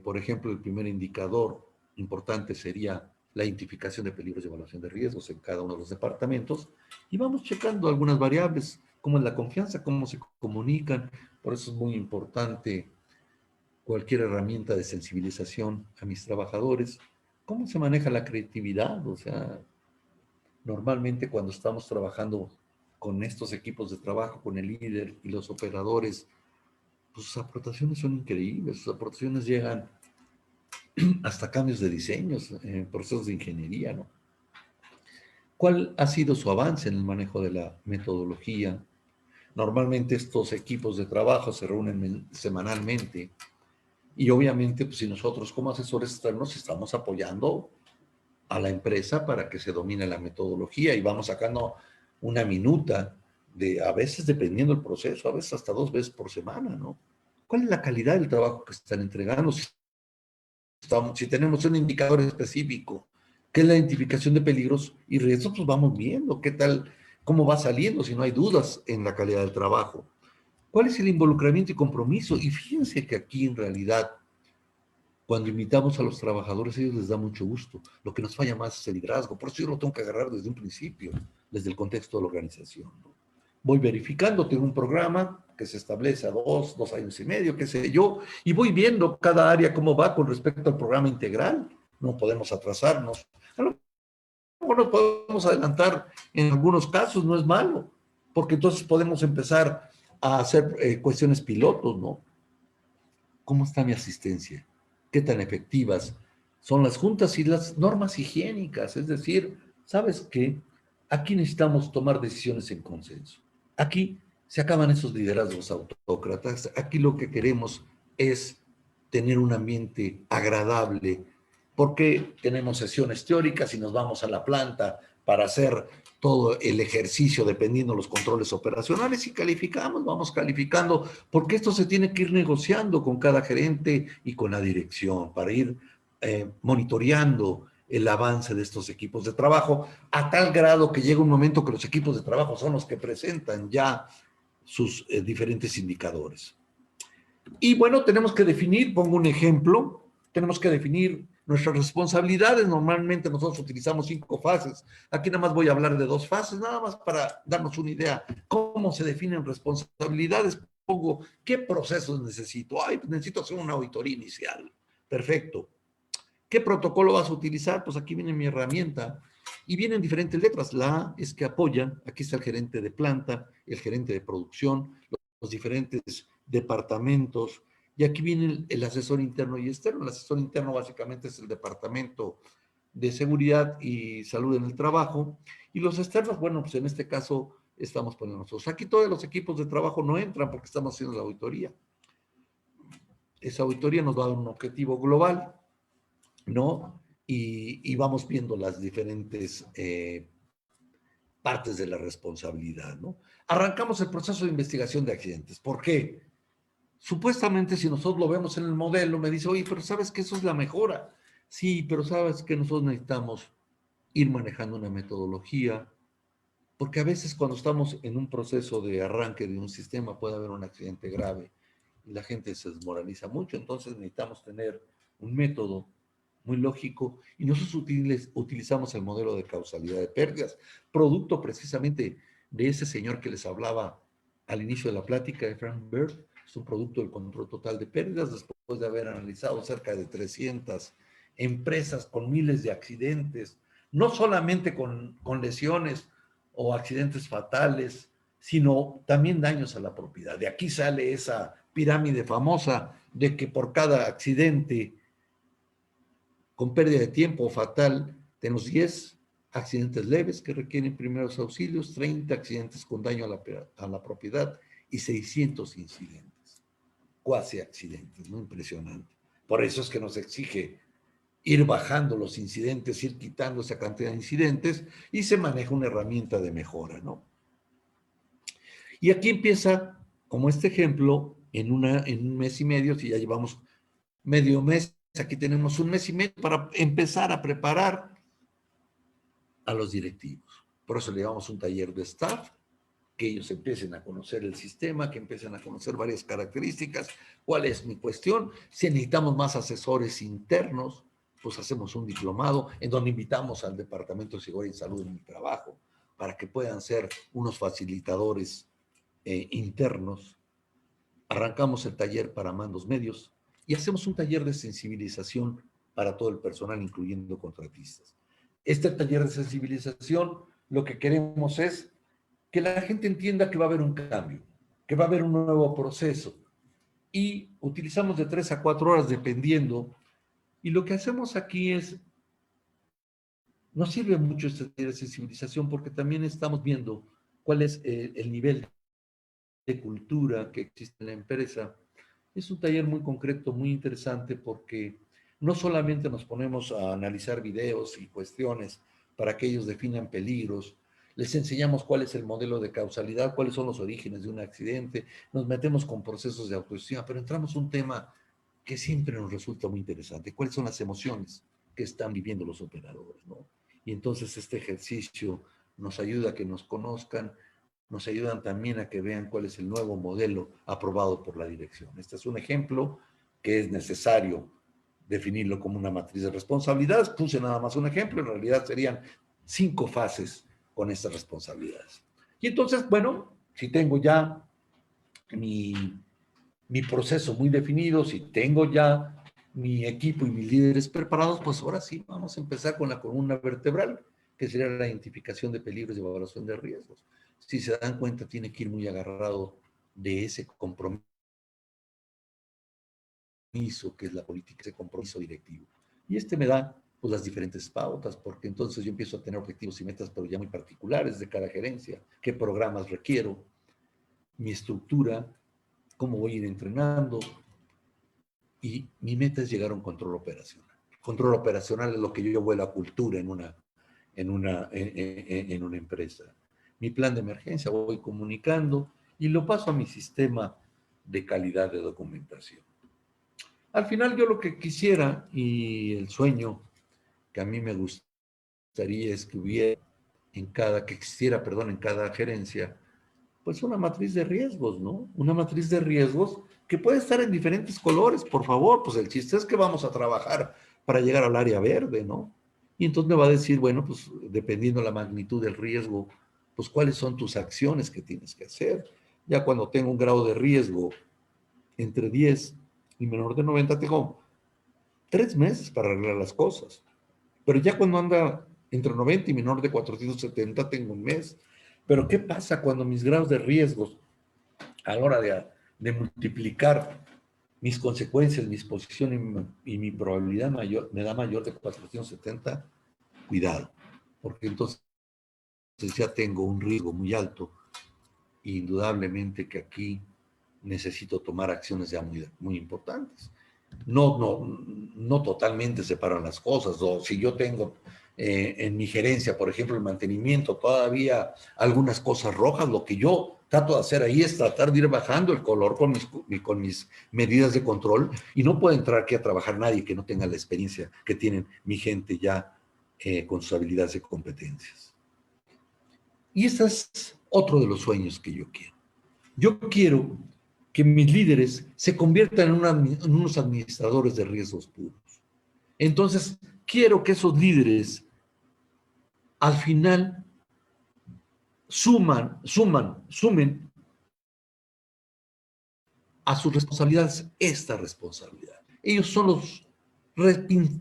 Por ejemplo, el primer indicador importante sería la identificación de peligros y evaluación de riesgos en cada uno de los departamentos y vamos checando algunas variables, como es la confianza, cómo se comunican. Por eso es muy importante cualquier herramienta de sensibilización a mis trabajadores. ¿Cómo se maneja la creatividad? O sea, normalmente cuando estamos trabajando con estos equipos de trabajo, con el líder y los operadores, pues sus aportaciones son increíbles, sus aportaciones llegan hasta cambios de diseños, procesos de ingeniería, ¿no? ¿Cuál ha sido su avance en el manejo de la metodología? Normalmente estos equipos de trabajo se reúnen semanalmente y obviamente pues, si nosotros como asesores externos estamos apoyando a la empresa para que se domine la metodología y vamos sacando una minuta de, a veces dependiendo del proceso, a veces hasta 2 veces por semana, ¿no? ¿Cuál es la calidad del trabajo que están entregando? Si tenemos un indicador específico, que es la identificación de peligros y riesgos, pues vamos viendo qué tal, cómo va saliendo, si no hay dudas en la calidad del trabajo. ¿Cuál es el involucramiento y compromiso? Y fíjense que aquí en realidad, cuando invitamos a los trabajadores, a ellos les da mucho gusto. Lo que nos falla más es el liderazgo. Por eso yo lo tengo que agarrar desde un principio, desde el contexto de la organización, ¿no? Voy verificando, tengo un programa que se establece a 2 años y medio, qué sé yo, y voy viendo cada área cómo va con respecto al programa integral. No podemos atrasarnos. A lo mejor nos podemos adelantar en algunos casos, no es malo, porque entonces podemos empezar a hacer cuestiones pilotos, ¿no? ¿Cómo está mi asistencia? ¿Qué tan efectivas son las juntas y las normas higiénicas? Es decir, ¿sabes qué? Aquí necesitamos tomar decisiones en consenso. Aquí se acaban esos liderazgos autócratas. Aquí lo que queremos es tener un ambiente agradable, porque tenemos sesiones teóricas y nos vamos a la planta para hacer todo el ejercicio dependiendo de los controles operacionales y calificamos, vamos calificando, porque esto se tiene que ir negociando con cada gerente y con la dirección para ir monitoreando el avance de estos equipos de trabajo, a tal grado que llega un momento que los equipos de trabajo son los que presentan ya sus diferentes indicadores. Y bueno, tenemos que definir, pongo un ejemplo, tenemos que definir nuestras responsabilidades. Normalmente nosotros utilizamos 5 fases. Aquí nada más voy a hablar de 2 fases, nada más para darnos una idea. ¿Cómo se definen responsabilidades? Pongo, ¿qué procesos necesito? Ay, pues necesito hacer una auditoría inicial. Perfecto. ¿Qué protocolo vas a utilizar? Pues aquí viene mi herramienta y vienen diferentes letras. La A es que apoya, aquí está el gerente de planta, el gerente de producción, los diferentes departamentos, y aquí viene el asesor interno y externo. El asesor interno básicamente es el departamento de seguridad y salud en el trabajo, y los externos, bueno, pues en este caso estamos poniendo nosotros. Aquí todos los equipos de trabajo no entran porque estamos haciendo la auditoría. Esa auditoría nos va a dar un objetivo global, ¿no? Y vamos viendo las diferentes partes de la responsabilidad, ¿no? Arrancamos el proceso de investigación de accidentes. ¿Por qué? Supuestamente, si nosotros lo vemos en el modelo, me dice, oye, pero sabes que eso es la mejora. Sí, pero sabes que nosotros necesitamos ir manejando una metodología, porque a veces cuando estamos en un proceso de arranque de un sistema puede haber un accidente grave y la gente se desmoraliza mucho, entonces necesitamos tener un método muy lógico y nosotros utilizamos el modelo de causalidad de pérdidas, producto precisamente de ese señor que les hablaba al inicio de la plática de Frank Bird. Es un producto del control total de pérdidas después de haber analizado cerca de 300 empresas con miles de accidentes, no solamente con lesiones o accidentes fatales, sino también daños a la propiedad. De aquí sale esa pirámide famosa de que por cada accidente con pérdida de tiempo fatal tenemos 10 accidentes leves que requieren primeros auxilios, 30 accidentes con daño a la propiedad y 600 incidentes, cuasi accidentes, ¿no? Impresionante. Por eso es que nos exige ir bajando los incidentes, ir quitando esa cantidad de incidentes y se maneja una herramienta de mejora, ¿no? Y aquí empieza, como este ejemplo, en un mes y medio, si ya llevamos medio mes, aquí tenemos un mes y medio para empezar a preparar a los directivos. Por eso le llamamos un taller de staff, que ellos empiecen a conocer el sistema, que empiecen a conocer varias características, cuál es mi cuestión. Si necesitamos más asesores internos, pues hacemos un diplomado en donde invitamos al Departamento de Seguridad y Salud en el Trabajo para que puedan ser unos facilitadores internos. Arrancamos el taller para mandos medios y hacemos un taller de sensibilización para todo el personal, incluyendo contratistas. Este taller de sensibilización, lo que queremos es que la gente entienda que va a haber un cambio, que va a haber un nuevo proceso. Y utilizamos de 3 a 4 horas dependiendo. Y lo que hacemos aquí es, nos sirve mucho este taller de sensibilización porque también estamos viendo cuál es el nivel de cultura que existe en la empresa. Es un taller muy concreto, muy interesante porque no solamente nos ponemos a analizar videos y cuestiones para que ellos definan peligros, les enseñamos cuál es el modelo de causalidad, cuáles son los orígenes de un accidente, nos metemos con procesos de autoestima, pero entramos a un tema que siempre nos resulta muy interesante, cuáles son las emociones que están viviendo los operadores, ¿no? Y entonces este ejercicio nos ayuda a que nos conozcan, nos ayudan también a que vean cuál es el nuevo modelo aprobado por la dirección. Este es un ejemplo que es necesario definirlo como una matriz de responsabilidades. Puse nada más un ejemplo, en realidad serían 5 fases con estas responsabilidades. Y entonces, bueno, si tengo ya mi proceso muy definido, si tengo ya mi equipo y mis líderes preparados, pues ahora sí vamos a empezar con la columna vertebral, que sería la identificación de peligros y evaluación de riesgos. Si se dan cuenta, tiene que ir muy agarrado de ese compromiso que es la política, ese compromiso directivo. Y este me da pues las diferentes pautas, porque entonces yo empiezo a tener objetivos y metas, pero ya muy particulares de cada gerencia, qué programas requiero, mi estructura, cómo voy a ir entrenando, y mi meta es llegar a un control operacional. Control operacional es lo que yo vuelo a cultura en una empresa. Mi plan de emergencia voy comunicando y lo paso a mi sistema de calidad de documentación. Al final yo lo que quisiera y el sueño que a mí me gustaría es que hubiera que existiera, perdón, en cada gerencia, pues una matriz de riesgos, ¿no? Una matriz de riesgos que puede estar en diferentes colores, por favor, pues el chiste es que vamos a trabajar para llegar al área verde, ¿no? Y entonces me va a decir, bueno, pues dependiendo la magnitud del riesgo, pues cuáles son tus acciones que tienes que hacer. Ya cuando tengo un grado de riesgo entre 10 y menor de 90, tengo 3 meses para arreglar las cosas. Pero ya cuando anda entre 90 y menor de 470, tengo un mes. Pero ¿qué pasa cuando mis grados de riesgos a la hora de multiplicar mis consecuencias, mi exposición y mi probabilidad mayor, me da mayor de 470? Cuidado, porque entonces ya tengo un riesgo muy alto e indudablemente que aquí necesito tomar acciones ya muy importantes. No totalmente separan las cosas, o si yo tengo en mi gerencia, por ejemplo, el mantenimiento, todavía algunas cosas rojas. Lo que yo trato de hacer ahí es tratar de ir bajando el color con mis medidas de control, y no puede entrar aquí a trabajar nadie que no tenga la experiencia que tienen mi gente ya con sus habilidades y competencias. Y ese es otro de los sueños que yo quiero. Yo quiero que mis líderes se conviertan en unos administradores de riesgos puros. Entonces, quiero que esos líderes al final sumen a sus responsabilidades esta responsabilidad. Ellos son los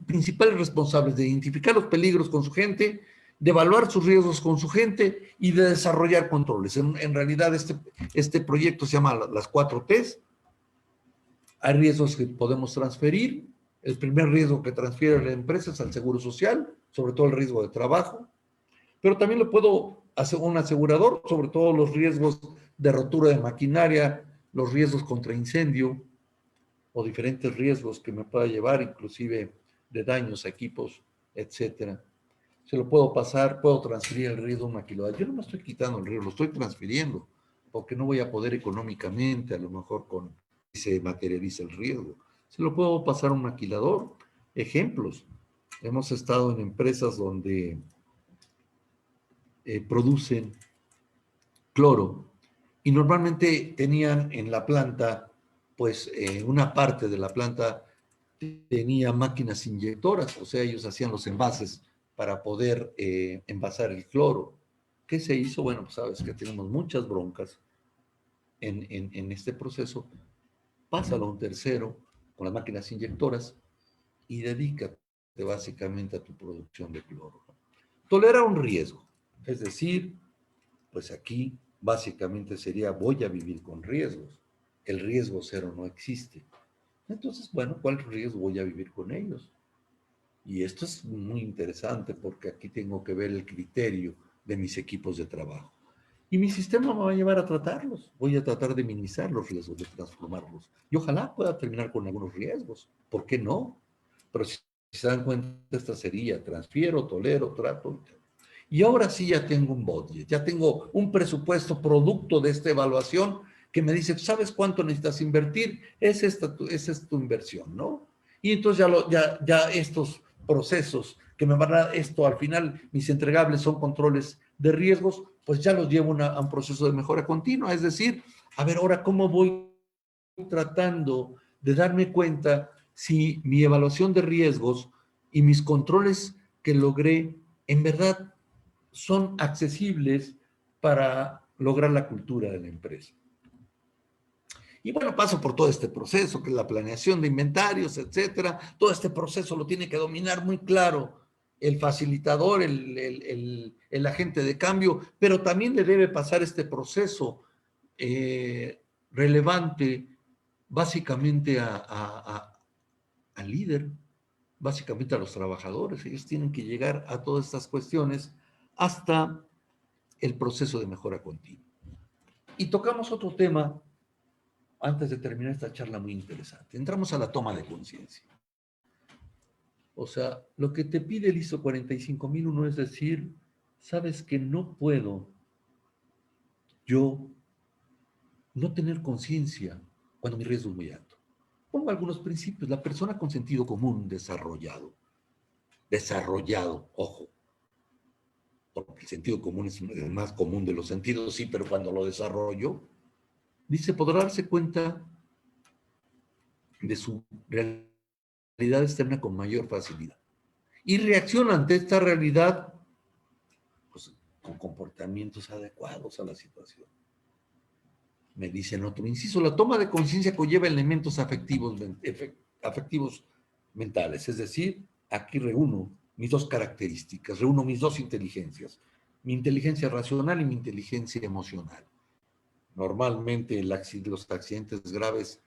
principales responsables de identificar los peligros con su gente, de evaluar sus riesgos con su gente y de desarrollar controles. En realidad, este proyecto se llama las 4Ts. Hay riesgos que podemos transferir. El primer riesgo que transfiere la empresa es al seguro social, sobre todo el riesgo de trabajo, pero también lo puedo hacer un asegurador, sobre todo los riesgos de rotura de maquinaria, los riesgos contra incendio o diferentes riesgos que me pueda llevar, inclusive de daños a equipos, etcétera. Se lo puedo pasar, puedo transferir el riesgo a un maquilador. Yo no me estoy quitando el riesgo, lo estoy transfiriendo, porque no voy a poder económicamente, a lo mejor con se materializa el riesgo. Se lo puedo pasar a un maquilador. Ejemplos. Hemos estado en empresas donde producen cloro y normalmente tenían en la planta, pues una parte de la planta tenía máquinas inyectoras, o sea, ellos hacían los envases para poder envasar el cloro. ¿Qué se hizo? Bueno, pues sabes que tenemos muchas broncas en este proceso. Pásalo a un tercero con las máquinas inyectoras y dedícate básicamente a tu producción de cloro. Tolera un riesgo, es decir, pues aquí básicamente sería voy a vivir con riesgos. El riesgo cero no existe. Entonces, bueno, ¿cuál riesgo voy a vivir con ellos? Y esto es muy interesante porque aquí tengo que ver el criterio de mis equipos de trabajo. Y mi sistema me va a llevar a tratarlos. Voy a tratar de minimizar los riesgos, de transformarlos. Y ojalá pueda terminar con algunos riesgos. ¿Por qué no? Pero si se dan cuenta, esta sería transfiero, tolero, trato. Y ahora sí ya tengo un budget, ya tengo un presupuesto producto de esta evaluación que me dice, ¿sabes cuánto necesitas invertir? Esa es tu inversión, ¿no? Y entonces ya estos procesos que me van a dar esto, al final mis entregables son controles de riesgos, pues ya los llevo a un proceso de mejora continua. Es decir, a ver, ahora, ¿cómo voy tratando de darme cuenta si mi evaluación de riesgos y mis controles que logré en verdad son accesibles para lograr la cultura de la empresa? Y bueno, paso por todo este proceso, que es la planeación de inventarios, etcétera. Todo este proceso lo tiene que dominar muy claro el facilitador, el agente de cambio, pero también le debe pasar este proceso relevante básicamente al líder, básicamente a los trabajadores. Ellos tienen que llegar a todas estas cuestiones hasta el proceso de mejora continua. Y tocamos otro tema antes de terminar esta charla muy interesante. Entramos a la toma de conciencia. O sea, lo que te pide el ISO 45001 es decir, sabes que no puedo yo no tener conciencia cuando mi riesgo es muy alto. Pongo algunos principios. La persona con sentido común desarrollado, ojo, porque el sentido común es el más común de los sentidos, sí, pero cuando lo desarrollo, dice, podrá darse cuenta de su realidad externa con mayor facilidad. Y reacciona ante esta realidad pues, con comportamientos adecuados a la situación. Me dice en otro inciso, la toma de conciencia conlleva elementos afectivos mentales, es decir, aquí reúno mis dos características, reúno mis dos inteligencias, mi inteligencia racional y mi inteligencia emocional. Normalmente los accidentes graves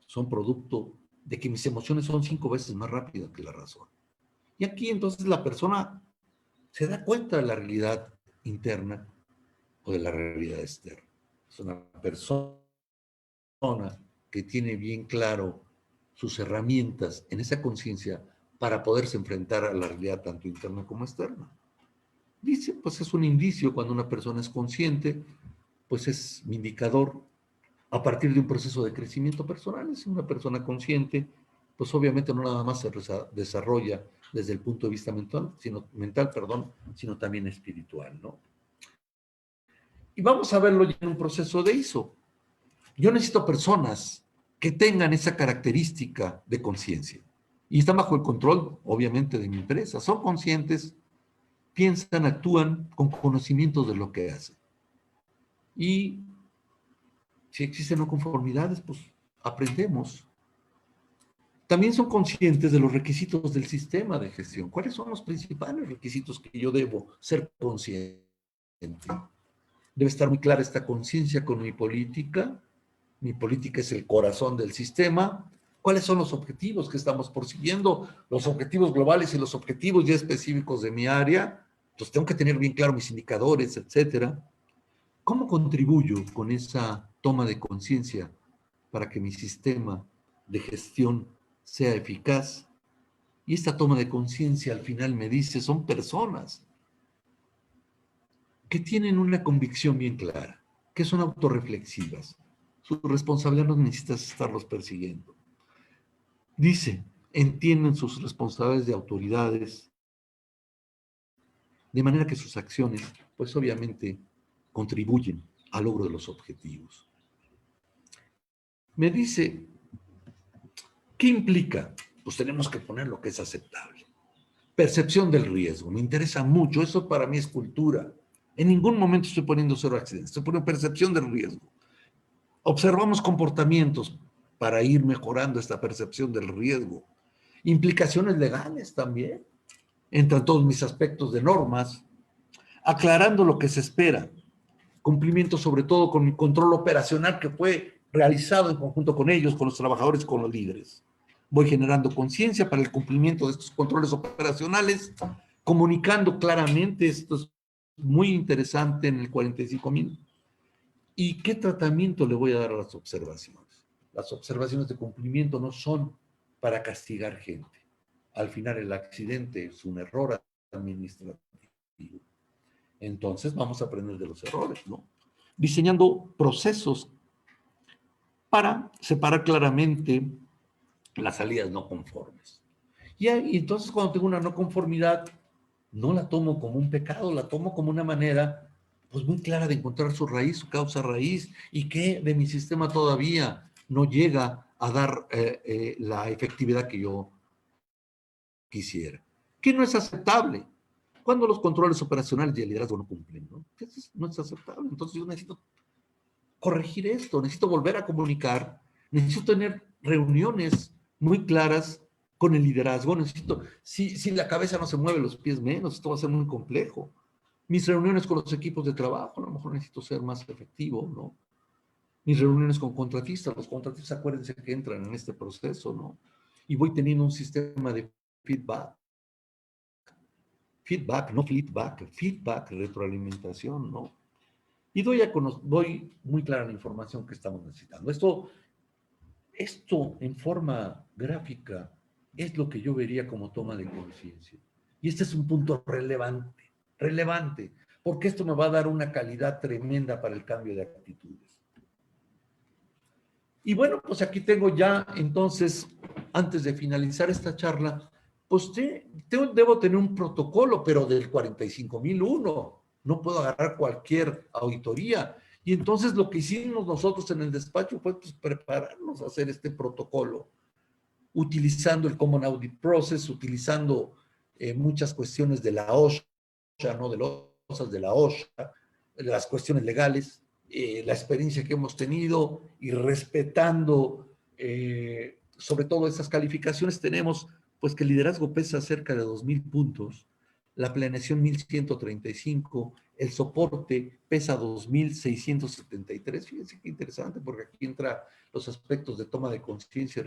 son producto de que mis emociones son 5 veces más rápidas que la razón. Y aquí entonces la persona se da cuenta de la realidad interna o de la realidad externa. Es una persona que tiene bien claro sus herramientas en esa conciencia para poderse enfrentar a la realidad tanto interna como externa. Dice, pues es un indicio cuando una persona es consciente, pues es mi indicador a partir de un proceso de crecimiento personal. Es una persona consciente, pues obviamente no nada más se desarrolla desde el punto de vista sino también espiritual, ¿no? Y vamos a verlo ya en un proceso de ISO. Yo necesito personas que tengan esa característica de conciencia. Y están bajo el control, obviamente, de mi empresa. Son conscientes, piensan, actúan con conocimiento de lo que hacen. Y si existen no conformidades, pues aprendemos. También son conscientes de los requisitos del sistema de gestión. ¿Cuáles son los principales requisitos que yo debo ser consciente? Debe estar muy clara esta conciencia con mi política. Mi política es el corazón del sistema. ¿Cuáles son los objetivos que estamos persiguiendo? Los objetivos globales y los objetivos ya específicos de mi área. Entonces tengo que tener bien claro mis indicadores, etcétera. ¿Cómo contribuyo con esa toma de conciencia para que mi sistema de gestión sea eficaz? Y esta toma de conciencia al final me dice, son personas que tienen una convicción bien clara, que son autorreflexivas. Su responsabilidad no necesitas estarlos persiguiendo. Dice, entienden sus responsabilidades de autoridades, de manera que sus acciones, pues obviamente, contribuyen al logro de los objetivos. Me dice, ¿qué implica? Pues tenemos que poner lo que es aceptable. Percepción del riesgo, me interesa mucho, eso para mí es cultura. En ningún momento estoy poniendo cero accidentes, estoy poniendo percepción del riesgo. Observamos comportamientos para ir mejorando esta percepción del riesgo. Implicaciones legales también. Entran todos mis aspectos de normas, aclarando lo que se espera. Cumplimiento sobre todo con mi control operacional que fue realizado en conjunto con ellos, con los trabajadores, con los líderes. Voy generando conciencia para el cumplimiento de estos controles operacionales, comunicando claramente, esto es muy interesante en el 45.000. ¿Y qué tratamiento le voy a dar a las observaciones? Las observaciones de cumplimiento no son para castigar gente. Al final el accidente es un error administrativo. Entonces vamos a aprender de los errores, ¿no? Diseñando procesos para separar claramente las salidas no conformes. Y entonces cuando tengo una no conformidad, no la tomo como un pecado, la tomo como una manera pues muy clara de encontrar su raíz, su causa raíz, y que de mi sistema todavía no llega a dar la efectividad que yo quisiera. Que no es aceptable. Cuando los controles operacionales y el liderazgo no cumplen, ¿no? No es aceptable. Entonces yo necesito corregir esto, necesito volver a comunicar, necesito tener reuniones muy claras con el liderazgo, necesito, si la cabeza no se mueve, los pies menos, esto va a ser muy complejo. Mis reuniones con los equipos de trabajo, a lo mejor necesito ser más efectivo, ¿no? Mis reuniones con contratistas, los contratistas acuérdense que entran en este proceso, ¿no? Y voy teniendo un sistema de feedback, no feedback, retroalimentación, ¿no? Y doy muy clara la información que estamos necesitando. Esto en forma gráfica es lo que yo vería como toma de conciencia. Y este es un punto relevante, porque esto me va a dar una calidad tremenda para el cambio de actitudes. Y bueno, pues aquí tengo ya, entonces, antes de finalizar esta charla, pues debo tener un protocolo, pero del 45.001. No puedo agarrar cualquier auditoría. Y entonces lo que hicimos nosotros en el despacho fue pues, prepararnos a hacer este protocolo, utilizando el Common Audit Process, utilizando muchas cuestiones de la OSHA, ¿no? De la OSHA, las cuestiones legales, la experiencia que hemos tenido y respetando sobre todo esas calificaciones. Tenemos pues que el liderazgo pesa cerca de 2.000 puntos, la planeación 1.135, el soporte pesa 2.673. Fíjense qué interesante, porque aquí entra los aspectos de toma de conciencia,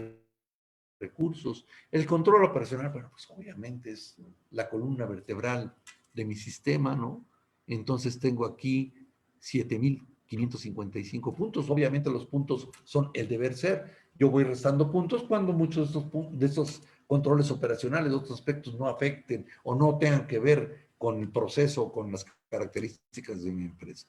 recursos. El control operacional, bueno, pues obviamente es la columna vertebral de mi sistema, ¿no? Entonces tengo aquí 7.555 puntos. Obviamente los puntos son el deber ser. Yo voy restando puntos cuando muchos de esos controles operacionales, otros aspectos no afecten o no tengan que ver con el proceso o con las características de mi empresa.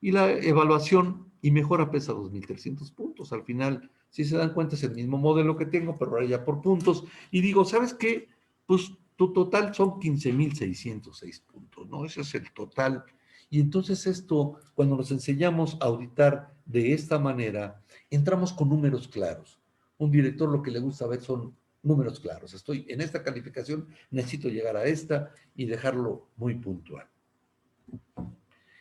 Y la evaluación y mejora pesa 2,300 puntos. Al final, si se dan cuenta, es el mismo modelo que tengo, pero ahora ya por puntos. Y digo, ¿sabes qué? Pues tu total son 15,606 puntos, ¿no? Ese es el total. Y entonces esto, cuando nos enseñamos a auditar de esta manera, entramos con números claros. Un director lo que le gusta ver son números claros. Estoy en esta calificación, necesito llegar a esta y dejarlo muy puntual.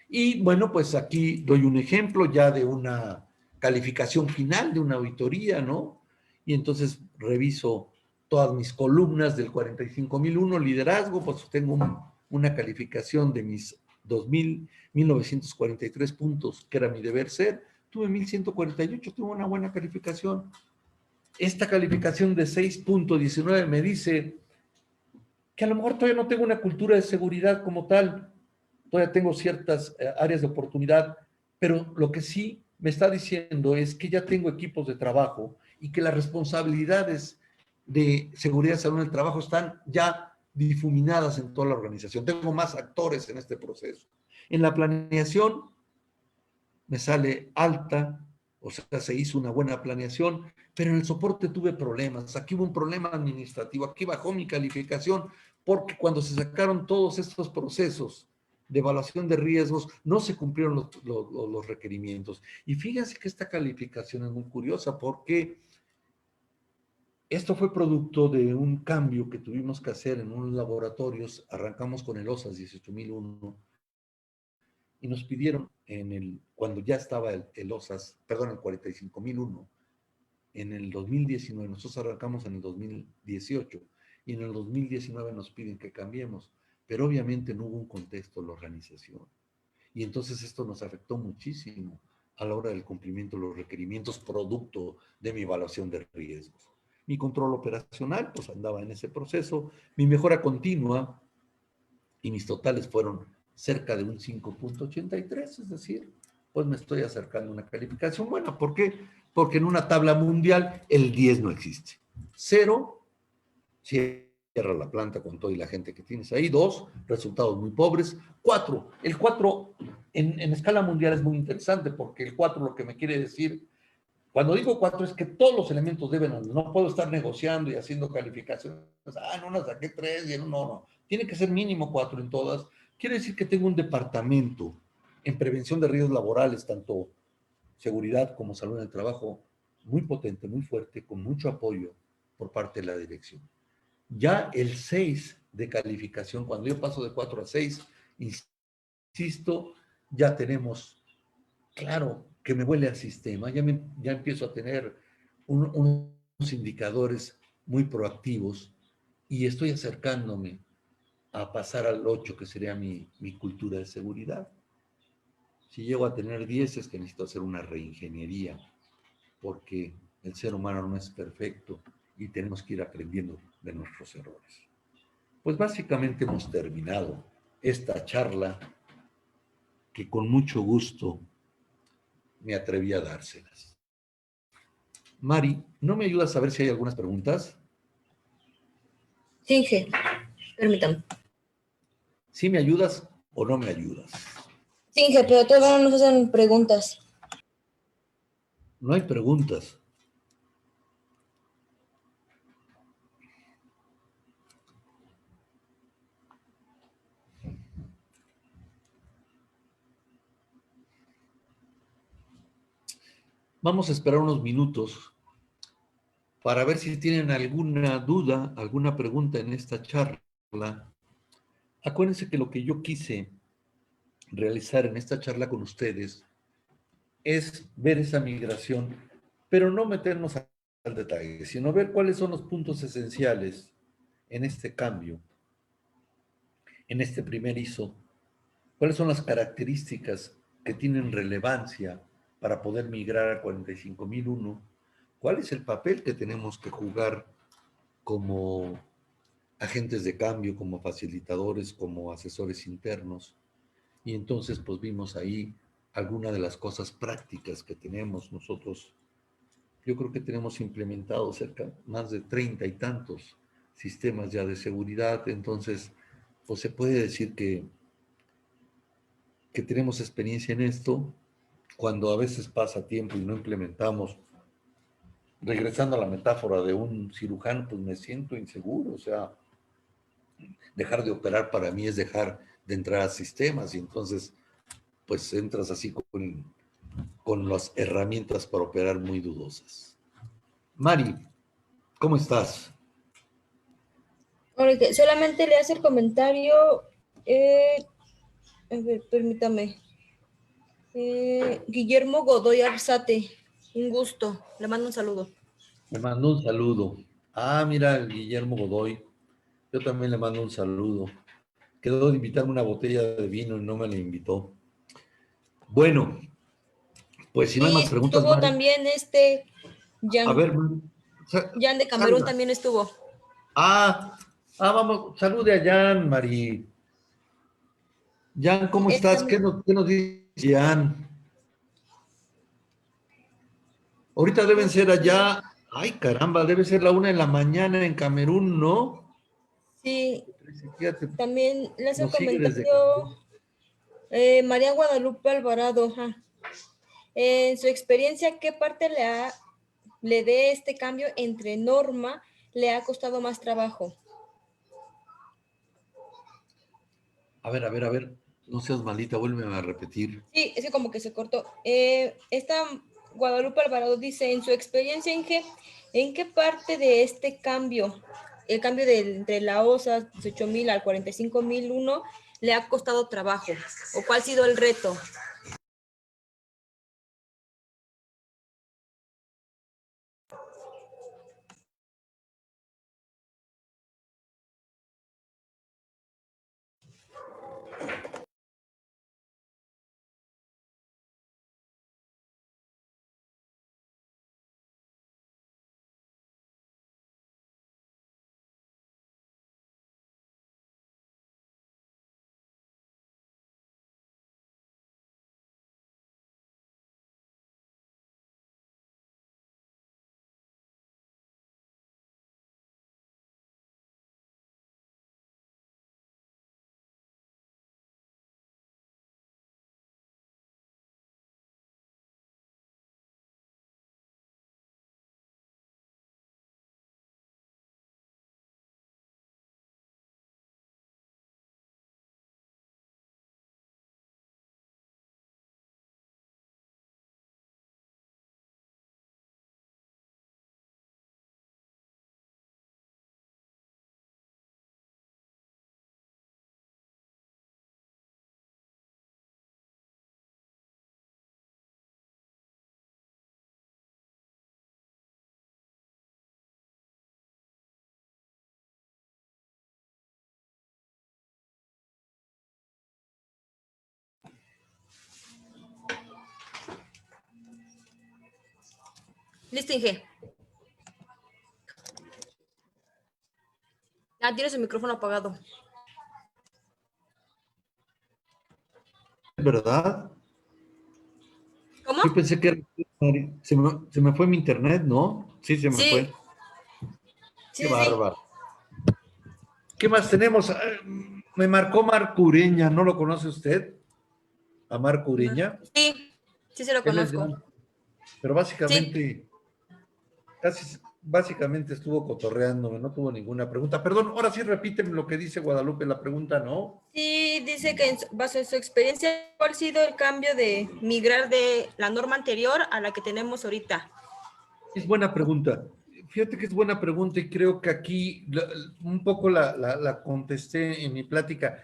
Y bueno, pues aquí doy un ejemplo ya de una calificación final de una auditoría, ¿no? Y entonces reviso todas mis columnas del 45,001, liderazgo, pues tengo una calificación de mis 2,943 puntos, que era mi deber ser, tuve 1,148, tuve una buena calificación. Esta calificación de 6,19 me dice que a lo mejor todavía no tengo una cultura de seguridad como tal, todavía tengo ciertas áreas de oportunidad, pero lo que sí me está diciendo es que ya tengo equipos de trabajo y que las responsabilidades de seguridad y salud en el trabajo están ya difuminadas en toda la organización. Tengo más actores en este proceso. En la planeación me sale alta, o sea, se hizo una buena planeación, pero en el soporte tuve problemas. Aquí hubo un problema administrativo, aquí bajó mi calificación, porque cuando se sacaron todos estos procesos de evaluación de riesgos, no se cumplieron los requerimientos. Y fíjense que esta calificación es muy curiosa, porque esto fue producto de un cambio que tuvimos que hacer en unos laboratorios. Arrancamos con el OSAS 18001, y nos pidieron cuando ya estaba el OSAS, perdón, el 45,001, en el 2019, nosotros arrancamos en el 2018, y en el 2019 nos piden que cambiemos, pero obviamente no hubo un contexto en la organización. Y entonces esto nos afectó muchísimo a la hora del cumplimiento de los requerimientos producto de mi evaluación de riesgos. Mi control operacional, pues andaba en ese proceso, mi mejora continua, y mis totales fueron cerca de un 5,83, es decir, pues me estoy acercando a una calificación buena. ¿Por qué? Porque en una tabla mundial el 10 no existe. 0, cierra la planta con toda la gente que tienes ahí. 2, resultados muy pobres. 4, el 4 en escala mundial es muy interesante, porque el 4 lo que me quiere decir, cuando digo 4 es que todos los elementos deben, no puedo estar negociando y haciendo calificaciones. En una saqué 3 y en uno no. Tiene que ser mínimo 4 en todas. Quiere decir que tengo un departamento en prevención de riesgos laborales, tanto seguridad como salud en el trabajo, muy potente, muy fuerte, con mucho apoyo por parte de la dirección. Ya el 6 de calificación, cuando yo paso de 4 a 6, insisto, ya tenemos claro que me huele al sistema, ya empiezo a tener unos indicadores muy proactivos y estoy acercándome a pasar al 8, que sería mi cultura de seguridad. Si llego a tener 10 es que necesito hacer una reingeniería, porque el ser humano no es perfecto y tenemos que ir aprendiendo de nuestros errores. Pues básicamente hemos terminado esta charla que con mucho gusto me atreví a dárselas. Mari, ¿no me ayudas a ver si hay algunas preguntas? Sí, Inge, permítame. ¿Sí me ayudas o no me ayudas? Sí, Inge, pero todavía no nos hacen preguntas. No hay preguntas. Vamos a esperar unos minutos para ver si tienen alguna duda, alguna pregunta en esta charla. Acuérdense que lo que yo quise realizar en esta charla con ustedes es ver esa migración, pero no meternos al detalle, sino ver cuáles son los puntos esenciales en este cambio, en este primer ISO, cuáles son las características que tienen relevancia para poder migrar a 45,001, cuál es el papel que tenemos que jugar como agentes de cambio, como facilitadores, como asesores internos. Y entonces pues vimos ahí algunas de las cosas prácticas que tenemos nosotros. Yo creo que tenemos implementado cerca más de 30 y tantos sistemas ya de seguridad. Entonces, pues se puede decir que tenemos experiencia en esto. Cuando a veces pasa tiempo y no implementamos, regresando a la metáfora de un cirujano, pues me siento inseguro. O sea, dejar de operar para mí es dejar de entrar a sistemas, y entonces pues entras así con las herramientas para operar muy dudosas. Mari, ¿cómo estás? Solamente le hace el comentario. A ver, permítame. Guillermo Godoy Arzate, un gusto. Le mando un saludo. Me mando un saludo. Ah, mira, Guillermo Godoy. Yo también le mando un saludo. Quedó de invitarme una botella de vino y no me la invitó. Bueno, pues si no hay Sí, más preguntas, estuvo Mari. también A Jan. ver, Mari, Jan de Camerún saluda. también estuvo. Vamos, salude a Jan, Mari. Jan, Sí, ¿cómo estás? ¿Qué nos dice Jan? Ahorita deben ser allá. Ay, caramba, debe ser la 1 de la mañana en Camerún, ¿no? Sí, Fíjate, también le hace un nos sigue desde comentario Camerún. María Guadalupe Alvarado. Ajá. En su experiencia, ¿qué parte le dé este cambio entre norma le ha costado más trabajo? A ver. No seas malita, vuélveme a repetir. Sí, es que como que se cortó. Esta Guadalupe Alvarado dice, en su experiencia, ¿en qué parte de este cambio, el cambio entre la OSA 18,000 al 45,001, le ha costado trabajo? ¿O cuál ha sido el reto? Listo, Inge. Ah, tiene su micrófono apagado. ¿Verdad? ¿Cómo? Yo pensé que era... Se me fue mi internet, ¿no? Sí, se me Sí, fue. Qué sí, sí. bárbaro. ¿Qué más tenemos? Me marcó Marco Ureña, ¿no lo conoce usted? A Marco Ureña. Sí, sí se lo Él es de conozco. un... Pero Sí. básicamente estuvo cotorreándome, no tuvo ninguna pregunta. Perdón, ahora sí repíteme lo que dice Guadalupe, la pregunta, ¿no? Sí, dice que baso en su experiencia, ¿cuál ha sido el cambio de migrar de la norma anterior a la que tenemos ahorita? Es buena pregunta. Fíjate que es buena pregunta y creo que aquí un poco la contesté en mi plática.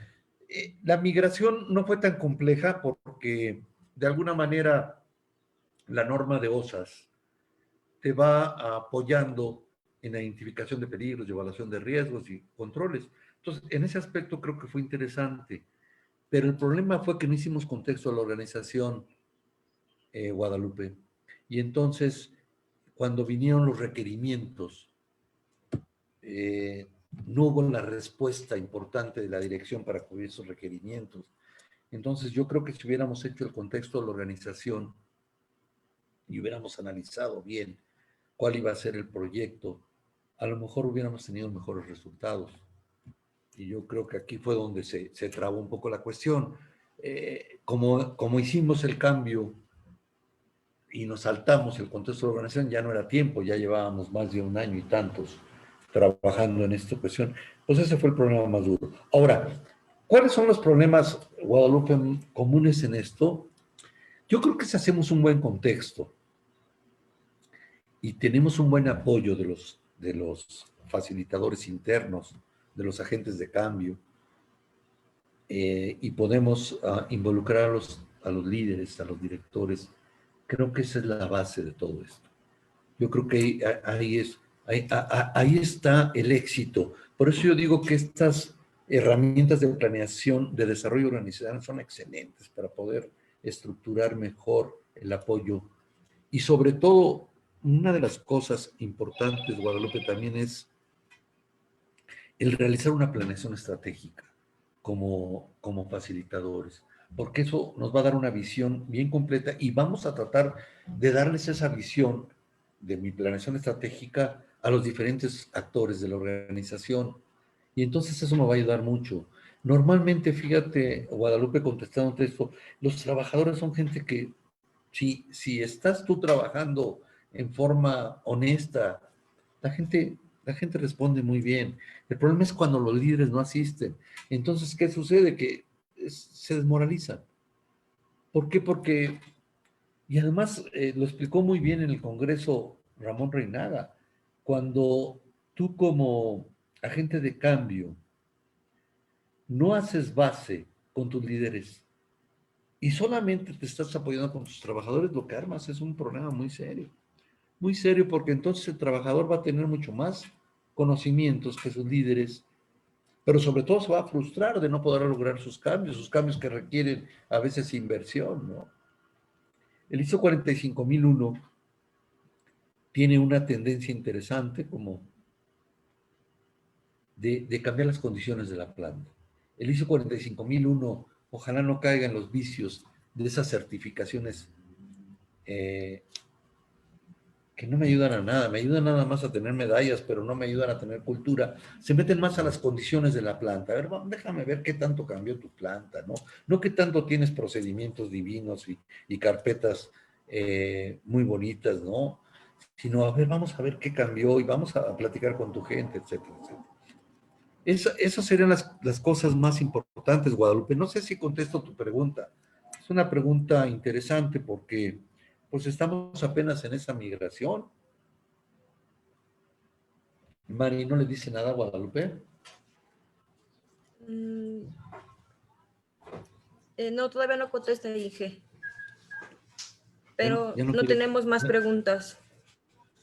La migración no fue tan compleja porque de alguna manera la norma de OSAS te va apoyando en la identificación de peligros y evaluación de riesgos y controles. Entonces, en ese aspecto creo que fue interesante, pero el problema fue que no hicimos contexto a la organización, Guadalupe. Y entonces, cuando vinieron los requerimientos, no hubo la respuesta importante de la dirección para cubrir esos requerimientos. Entonces, yo creo que si hubiéramos hecho el contexto de la organización y hubiéramos analizado bien cuál iba a ser el proyecto a lo mejor hubiéramos tenido mejores resultados. Y yo creo que aquí fue donde se trabó un poco la cuestión. Como hicimos el cambio y nos saltamos el contexto de la organización, ya no era tiempo, ya llevábamos más de un año y tantos trabajando en esta cuestión, pues ese fue el problema más duro. Ahora, ¿cuáles son los problemas, Guadalupe, comunes en esto? Yo creo que si hacemos un buen contexto y tenemos un buen apoyo de los facilitadores internos, de los agentes de cambio, y podemos involucrar a los líderes, a los directores, creo que esa es la base de todo esto. Yo creo que ahí está el éxito. Por eso yo digo que estas herramientas de planeación, de desarrollo organizacional son excelentes para poder estructurar mejor el apoyo. Y sobre todo, una de las cosas importantes, Guadalupe, también es el realizar una planeación estratégica como facilitadores, porque eso nos va a dar una visión bien completa y vamos a tratar de darles esa visión de mi planeación estratégica a los diferentes actores de la organización. Y entonces eso nos va a ayudar mucho. Normalmente, fíjate, Guadalupe, contestándote esto, los trabajadores son gente que, si estás tú trabajando en forma honesta, la gente, la gente responde muy bien. El problema es cuando los líderes no asisten. Entonces, ¿qué sucede? Que se desmoralizan. ¿Por qué? Porque, y además lo explicó muy bien en el Congreso Ramón Reinaga, cuando tú como agente de cambio no haces base con tus líderes y solamente te estás apoyando con tus trabajadores, lo que armas es un problema muy serio, porque entonces el trabajador va a tener mucho más conocimientos que sus líderes, pero sobre todo se va a frustrar de no poder lograr sus cambios que requieren a veces inversión, ¿no? El ISO 45001 tiene una tendencia interesante como de cambiar las condiciones de la planta. El ISO 45001 ojalá no caiga en los vicios de esas certificaciones que no me ayudan a nada, me ayudan nada más a tener medallas, pero no me ayudan a tener cultura, se meten más a las condiciones de la planta. A ver, déjame ver qué tanto cambió tu planta, ¿no? No qué tanto tienes procedimientos divinos y carpetas muy bonitas, ¿no? Sino, a ver, vamos a ver qué cambió y vamos a platicar con tu gente, etcétera, etcétera. Esas serían las cosas más importantes, Guadalupe. No sé si contesto tu pregunta. Es una pregunta interesante porque pues estamos apenas en esa migración. Mari, ¿no le dice nada a Guadalupe? No, todavía no contesta, Inge. Pero Ya no no quiere. tenemos más preguntas.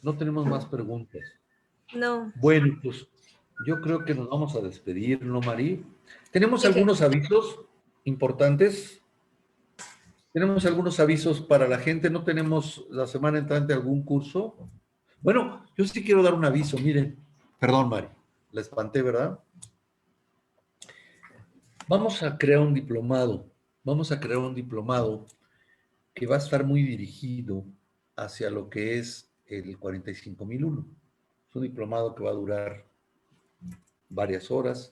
No tenemos más preguntas. No. Bueno, pues yo creo que nos vamos a despedir, ¿no, Mari? Tenemos Inge. algunos avisos importantes. Tenemos algunos avisos para la gente. No tenemos la semana entrante algún curso. Bueno, yo sí quiero dar un aviso. Miren, perdón, Mari, la espanté, ¿verdad? Vamos a crear un diplomado. Vamos a crear un diplomado que va a estar muy dirigido hacia lo que es el 45001. Es un diplomado que va a durar varias horas.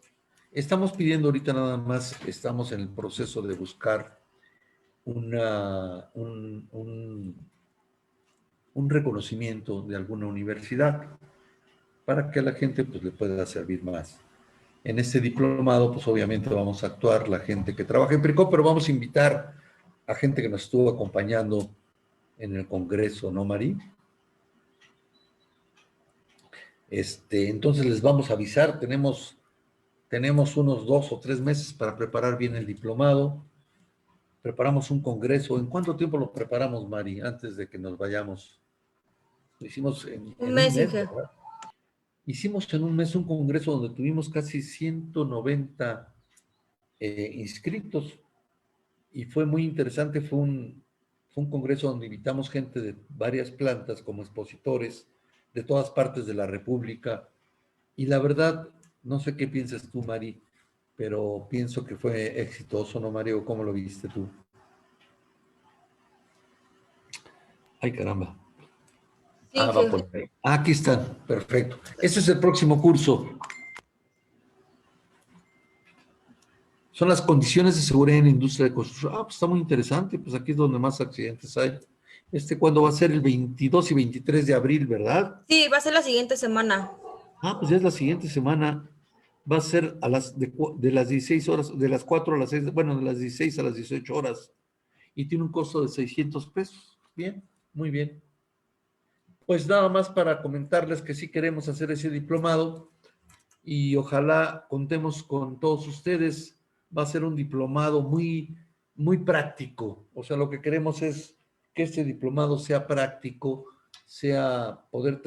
Estamos pidiendo ahorita nada más, estamos en el proceso de buscar un reconocimiento de alguna universidad para que a la gente pues, le pueda servir más. En este diplomado, pues obviamente vamos a actuar la gente que trabaja en PRICO, pero vamos a invitar a gente que nos estuvo acompañando en el Congreso, ¿no, Mari? Entonces les vamos a avisar, tenemos unos 2 o 3 meses para preparar bien el diplomado. Preparamos un congreso. ¿En cuánto tiempo lo preparamos, Mari, antes de que nos vayamos? Lo hicimos en Un un mes, mes, Inge. ¿verdad? Hicimos en un mes un congreso donde tuvimos casi 190 inscritos y fue muy interesante. Fue un congreso donde invitamos gente de varias plantas como expositores de todas partes de la República. Y la verdad, no sé qué piensas tú, Mari, pero pienso que fue exitoso, ¿no, Mario? ¿Cómo lo viste tú? Ay, caramba. Sí, Va por ahí. Aquí están, perfecto. Ese es el próximo curso. Son las condiciones de seguridad en la industria de construcción. Pues está muy interesante, pues aquí es donde más accidentes hay. ¿Cuándo va a ser? El 22 y 23 de abril, ¿verdad? sí, va a ser la siguiente semana. Pues ya es la siguiente semana. Va a ser de las 16 horas, de las 4 a las 6, bueno, de las 16 a las 18 horas. Y tiene un costo de 600 pesos. Bien, muy bien. Pues nada más para comentarles que sí queremos hacer ese diplomado y ojalá contemos con todos ustedes. Va a ser un diplomado muy, muy práctico. O sea, lo que queremos es que este diplomado sea práctico, sea poder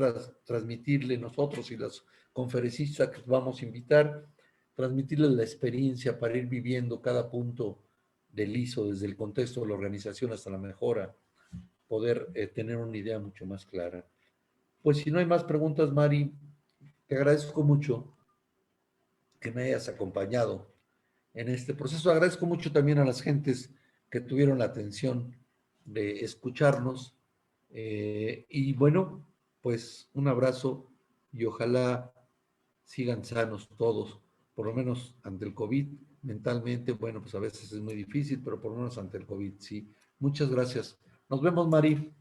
transmitirle nosotros y las conferencistas que vamos a invitar, transmitirles la experiencia para ir viviendo cada punto del ISO, desde el contexto de la organización hasta la mejora, poder tener una idea mucho más clara. Pues si no hay más preguntas, Mari, te agradezco mucho que me hayas acompañado en este proceso. Agradezco mucho también a las gentes que tuvieron la atención de escucharnos. Y bueno, pues un abrazo y ojalá sigan sanos todos, por lo menos ante el COVID. Mentalmente, bueno, pues a veces es muy difícil, pero por lo menos ante el COVID, sí. Muchas gracias. Nos vemos, Mari.